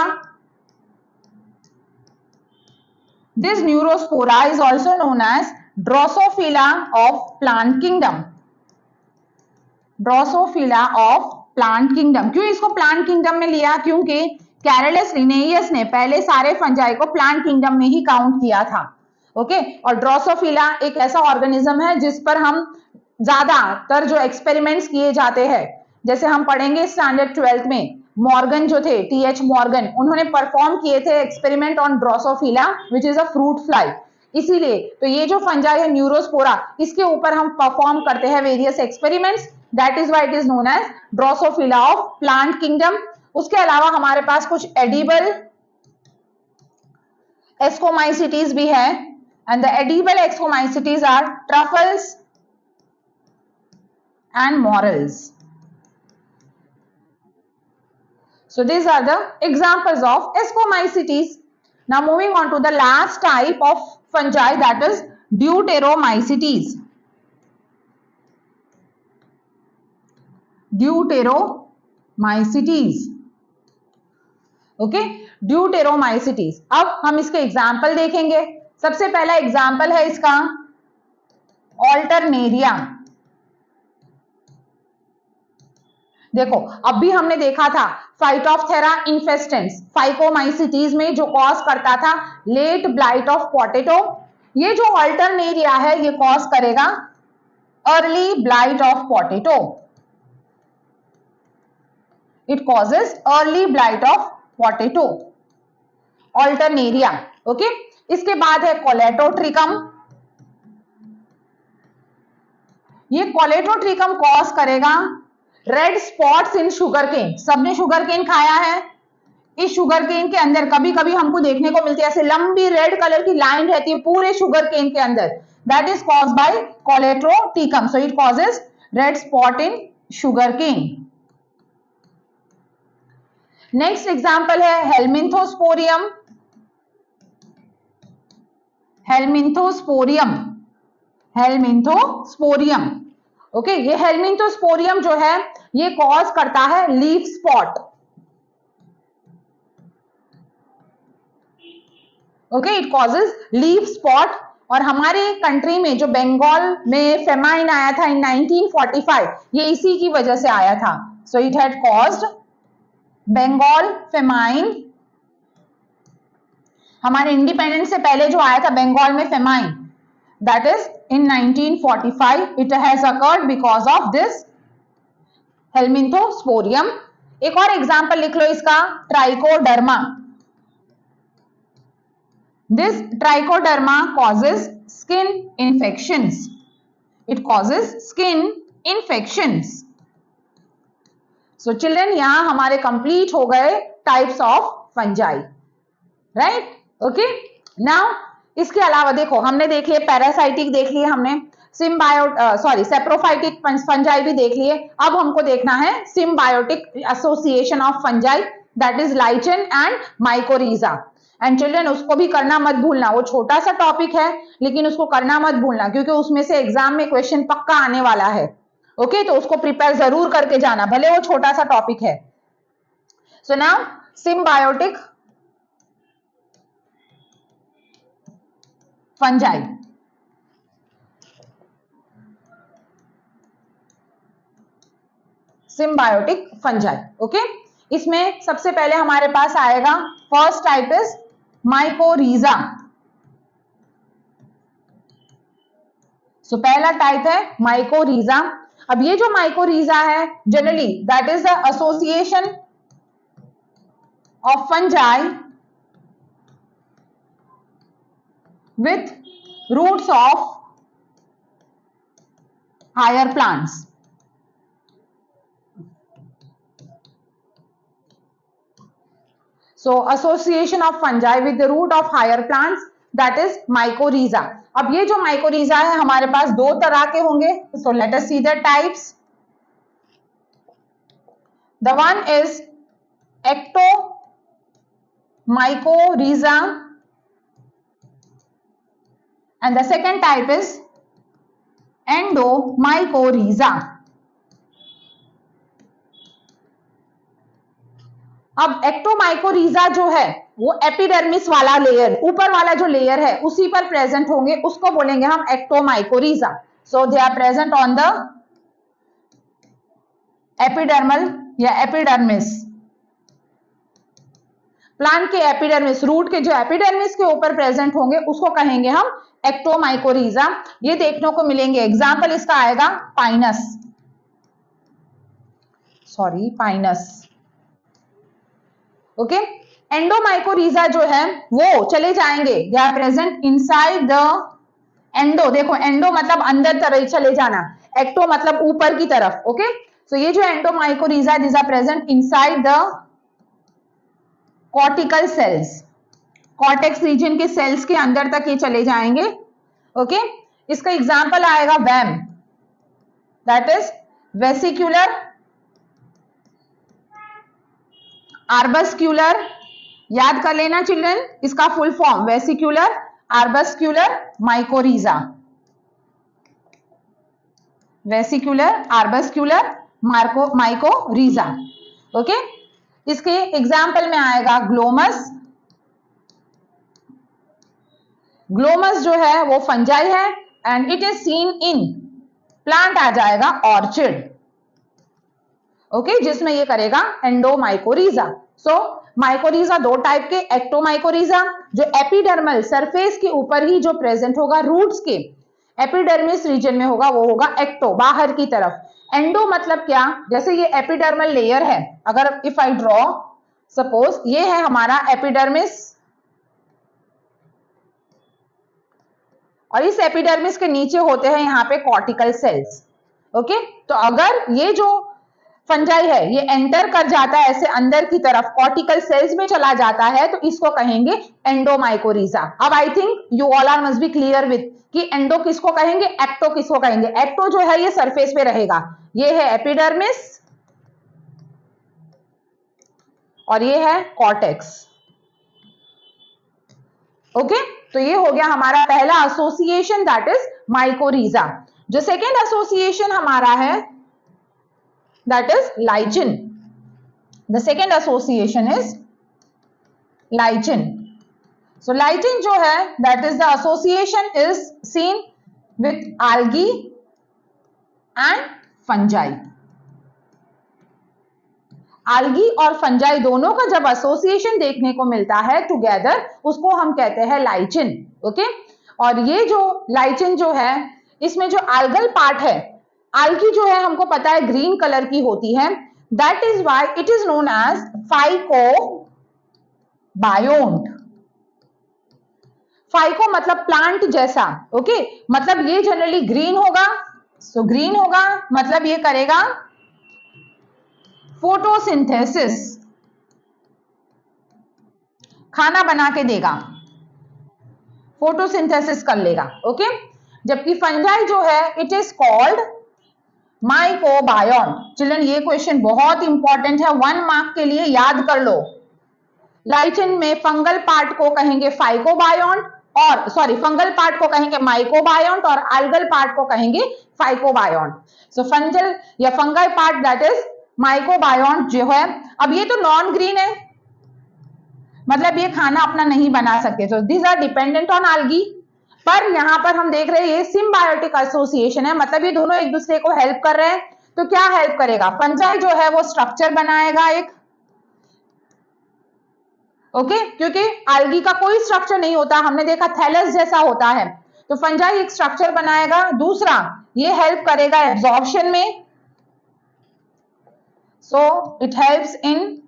This neurospora is also known as Drosophila of plant kingdom. Drosophila of plant kingdom. क्यों इसको plant kingdom में लिया? क्योंकि कैरोलस लिनेयस ने पहले सारे फंजाई को प्लांट किंगडम में ही काउंट किया था। ओके, और ड्रोसोफिला एक ऐसा ऑर्गेनिज्म है जिस पर हम ज्यादातर जो एक्सपेरिमेंट्स किए जाते हैं, जैसे हम पढ़ेंगे स्टैंडर्ड 12th में, मॉर्गन जो थे, टीएच मॉर्गन, उन्होंने परफॉर्म किए थे experiment on Drosophila which is a fruit fly. इसीलिए तो ये जो फंजाई है न्यूरोस्पोरा, इसके ऊपर हम परफॉर्म करते हैं various experiments, that is why it is known as Drosophila of plant kingdom. उसके अलावा हमारे पास कुछ एडिबल एस्कोमाइसिटीज भी है, and the edible ascomycetes are truffles and morels. So these are the examples of ascomycetes. Now moving on to the last type of fungi, that is deuteromycetes. Deuteromycetes. Okay, deuteromycetes. अब हम इसके एग्जाम्पल देखेंगे। सबसे पहला एग्जाम्पल है इसका ऑल्टरनेरिया। देखो, अभी हमने देखा था फाइटोप्थेरा इन्फेस्टेंस फाइकोमाइसिटीज में जो कॉज करता था लेट ब्लाइट ऑफ पोटैटो, ये जो अल्टरनेरिया है ये कॉज करेगा early blight of potato, it causes early blight of potato, Alternaria. Okay, इसके बाद है कोलेटोट्रिकम, ये कोलेटोट्रिकम कॉज करेगा red spots in sugar cane. सबने शुगर केन खाया है, इस शुगर केन के अंदर कभी कभी हमको देखने को मिलती है ऐसे लंबी रेड कलर की लाइन रहती है पूरे शुगर केन के अंदर, that is caused by colletotrichum, so it causes red spot in sugar cane. Next example है हेलमिंथोस्पोरियम, हेलमिंथोस्पोरियम, हेलमिंथोस्पोरियम। ओके, ये हेलमिंथोस्पोरियम जो है ये कॉज करता है leaf spot. Okay, it causes leaf spot. और हमारे कंट्री में जो बंगाल में फेमाइन आया था इन 1945, ये इसी की वजह से आया था। So it had caused Bengal famine. हमारे इंडिपेंडेंस से पहले जो आया था बंगाल में famine, that is in 1945, it has occurred because of this helminthosporium। एक और एग्जांपल लिख लो इसका, trichoderma. This trichoderma causes skin infections, it causes skin infections। So children, यहाँ हमारे कंप्लीट हो गए types of fungi, right? Okay, now इसके अलावा देखो हमने देख लिए पैरासाइटिक देख लिए हमने, सेप्रोफाइटिक फंजाई भी देख लिए। अब हमको देखना है symbiotic association of fungi, that is lichen and mycorrhiza. And children उसको भी करना मत भूलना, वो छोटा सा टॉपिक है लेकिन उसको करना मत भूलना क्योंकि उसमें से एग्जाम में क्वेश्चन पक्का आने वाला है। ओके, तो उसको प्रिपेयर जरूर करके जाना भले वो छोटा सा टॉपिक है। So now symbiotic fungi, symbiotic fungi. Okay, इसमें सबसे पहले हमारे पास आएगा फर्स्ट टाइप इज माइकोरिजा। सो पहला टाइप है माइकोरिजा। अब ये जो माइकोरिजा है generally that is the association of fungi with roots of higher plants। So association of fungi with the root of higher plants, that is mycorrhiza। अब ये जो mycorrhiza है हमारे पास दो तरह के होंगे। So let us see the types। The one is ectomycorrhiza and the second type is endomycorrhiza। अब एक्टोमाइकोरिजा जो है वो एपिडर्मिस वाला लेयर, ऊपर वाला जो लेयर है उसी पर प्रेजेंट होंगे, उसको बोलेंगे हम ectomycorrhiza. So they are present on the epidermal या एपिडर्मिस, प्लांट के एपिडर्मिस, रूट के जो एपिडर्मिस के ऊपर प्रेजेंट होंगे उसको कहेंगे हम एक्टोमाइकोरिजा। ये देखने को मिलेंगे, एग्जाम्पल इसका आएगा पाइनस, पाइनस। ओके, एंडोमाइकोरिजा जो है वो चले जाएंगे, they are present inside the endo. देखो एंडो मतलब अंदर तरफ चले जाना, एक्टो मतलब ऊपर की तरफ। ओके, सो ये जो endomycorrhiza this are present inside the cortical cells, cortex region के सेल्स के अंदर तक ये चले जाएंगे। ओके, इसका एग्जांपल आएगा वैम, दैट इज वेसिक्यूलर आर्बस्क्यूलर। याद कर लेना चिल्ड्रन इसका full form, vesicular arbuscular mycorrhiza, vesicular arbuscular mycorrhiza. Okay, इसके एग्जाम्पल में आएगा ग्लोमस। ग्लोमस जो है वो फंजाई है and it is seen in plant, आ जाएगा ऑर्चिड। ओके, जिसमें ये करेगा एंडोमाइकोरिजा। सो माइकोरिजा दो टाइप के, एक्टोमाइकोरिजा जो एपिडर्मल सरफेस के ऊपर ही जो प्रेजेंट होगा, रूट्स के एपिडर्मिस रीजन में होगा, वो होगा एक्टो, बाहर की तरफ। एंडो मतलब क्या, जैसे ये एपिडर्मल लेयर है, अगर इफ आई ड्रॉ सपोज ये है हमारा एपिडर्मिस, और इस एपिडर्मिस के नीचे होते हैं यहाँ पे कॉर्टिकल सेल्स। ओके, तो अगर ये जो फंजाई है ये एंटर कर जाता है ऐसे अंदर की तरफ, कॉर्टिकल सेल्स में चला जाता है, तो इसको कहेंगे एंडोमाइकोरिजा। अब I think you all are must be clear with कि एंडो किसको कहेंगे, एक्टो किसको कहेंगे। एक्टो जो है ये सरफेस पे रहेगा, ये है एपिडर्मिस और ये है कॉर्टेक्स। ओके, तो ये हो गया हमारा पहला एसोसिएशन, दैट इज माइकोरिजा। जो सेकेंड एसोसिएशन हमारा है that is lichen. The second association is lichen. So lichen जो है that is the association is seen with algae and fungi. algae और fungi दोनों का जब association देखने को मिलता है together, उसको हम कहते हैं lichen. Okay? और ये जो lichen जो है, इसमें जो algal part है, algae जो है हमको पता है ग्रीन कलर की होती है, that is why it is known as phycobiont. Phyco मतलब प्लांट जैसा, ओके, मतलब ये जनरली ग्रीन होगा, सो ग्रीन होगा मतलब ये करेगा फोटोसिंथेसिस, खाना बना के देगा, फोटोसिंथेसिस कर लेगा। ओके, जबकि फंजाई जो है इट इज कॉल्ड माइकोबायोन। चिल्ड्रन ये क्वेश्चन बहुत इंपॉर्टेंट है, 1 मार्क के लिए याद कर लो। लाइचन में फंगल पार्ट को कहेंगे फाइकोबायोन, और सॉरी फंगल पार्ट को कहेंगे माइकोबायोन, और algal पार्ट को कहेंगे फाइकोबायोन। सो फंगल या फंगल पार्ट दैट इज माइकोबायोन जो है। अब ये तो नॉन ग्रीन है, मतलब ये खाना अपना नहीं बना सकते, तो these are dependent on algae। पर यहां पर हम देख रहे हैं ये सिम्बायोटिक एसोसिएशन है, मतलब ये दोनों एक दूसरे को हेल्प कर रहे हैं। तो क्या हेल्प करेगा, फंजाई जो है वो स्ट्रक्चर बनाएगा एक, ओके, क्योंकि algae का कोई स्ट्रक्चर नहीं होता, हमने देखा थैलस जैसा होता है, तो फंजाई एक स्ट्रक्चर बनाएगा। दूसरा ये हेल्प करेगा एब्जॉर्प्शन में, so it helps in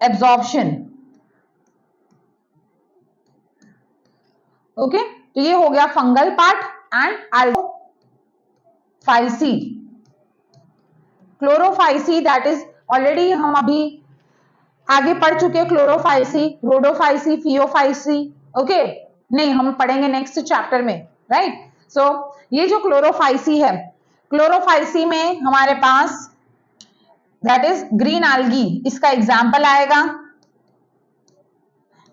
absorption. Okay, तो ये हो गया fungal part and Chlorophyceae. Chlorophyceae that is already हम अभी आगे पढ़ चुके हैं, क्लोरोफाइसी, रोडोफाइसी, फियोफाइसी। ओके, नहीं हम पढ़ेंगे नेक्स्ट चैप्टर में, राइट। सो ये जो क्लोरोफाइसी है, क्लोरोफाइसी में हमारे पास दैट इज ग्रीन algae, इसका एग्जाम्पल आएगा।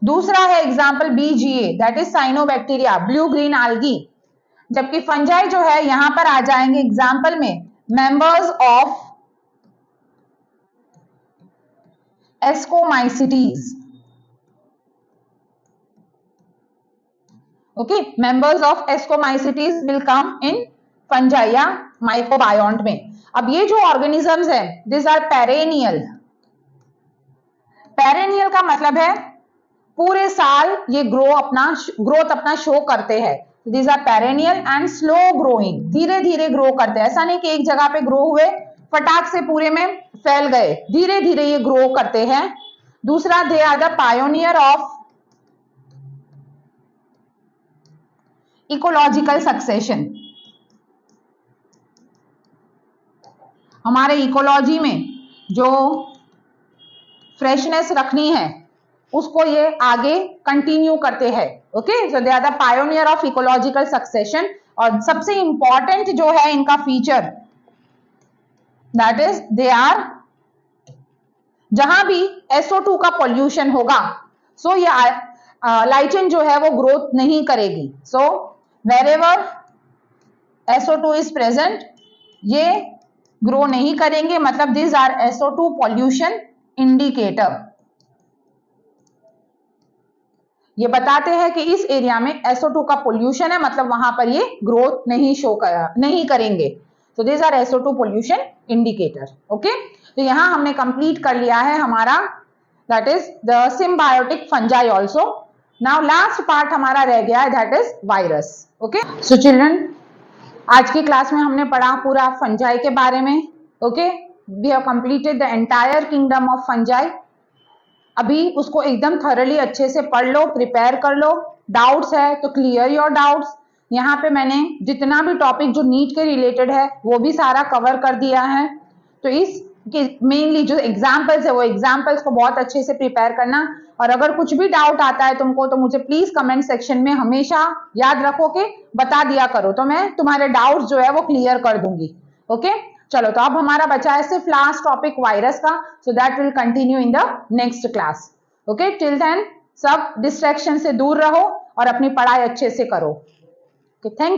दूसरा है example BGA that is cyanobacteria, blue green algae। जबकि फंजाई जो है यहां पर आ जाएंगे एग्जाम्पल में members of ascomycetes. Okay, members of ascomycetes will come in fungi या माइकोबायोन्ट में। अब ये जो ऑर्गेनिजम्स है दिस आर पेरेनियल। पेरेनियल का मतलब है पूरे साल ये ग्रोथ अपना शो करते हैं। These are perennial and slow growing, धीरे धीरे ग्रो करते हैं, ऐसा नहीं कि एक जगह पे ग्रो हुए फटाक से पूरे में फैल गए, धीरे धीरे ये ग्रो करते हैं। दूसरा they are the pioneer of ecological succession. हमारे इकोलॉजी में जो फ्रेशनेस रखनी है उसको ये आगे कंटिन्यू करते हैं। Okay, so they are the pioneer of ecological succession. और सबसे इंपॉर्टेंट जो है इनका feature that is they are, जहां भी SO2 का पॉल्यूशन होगा सो ये लाइचन जो है वो ग्रोथ नहीं करेगी। सो वेरेवर SO2 इज प्रेजेंट ये ग्रो नहीं करेंगे, मतलब this are SO2 pollution indicator. ये बताते हैं कि इस एरिया में SO2 का पोल्यूशन है, मतलब वहां पर ये ग्रोथ नहीं करेंगे। So these are SO2 pollution indicator. Okay, तो यहाँ हमने कंप्लीट कर लिया है हमारा, that is the symbiotic fungi also. Now last part हमारा रह गया है, that is virus. Okay, so children, आज की क्लास में हमने पढ़ा पूरा फंजाई के बारे में। Okay, we have completed the entire kingdom of fungi. अभी उसको एकदम थॉरली अच्छे से पढ़ लो, प्रिपेयर कर लो। डाउट्स है तो क्लियर योर डाउट्स। यहाँ पे मैंने जितना भी टॉपिक जो नीट के रिलेटेड है वो भी सारा कवर कर दिया है। तो इस मेनली जो एग्जाम्पल्स है वो एग्जाम्पल्स को बहुत अच्छे से प्रिपेयर करना। और अगर कुछ भी डाउट आता है तुमको तो मुझे प्लीज कमेंट सेक्शन में हमेशा याद रखो कि बता दिया करो, तो मैं तुम्हारे डाउट जो है वो क्लियर कर दूंगी। ओके, चलो, तो अब हमारा बचा है सिर्फ लास्ट टॉपिक वायरस का, so that will continue in the next class. Okay, till then सब डिस्ट्रैक्शन से दूर रहो और अपनी पढ़ाई अच्छे से करो। Okay, thank you.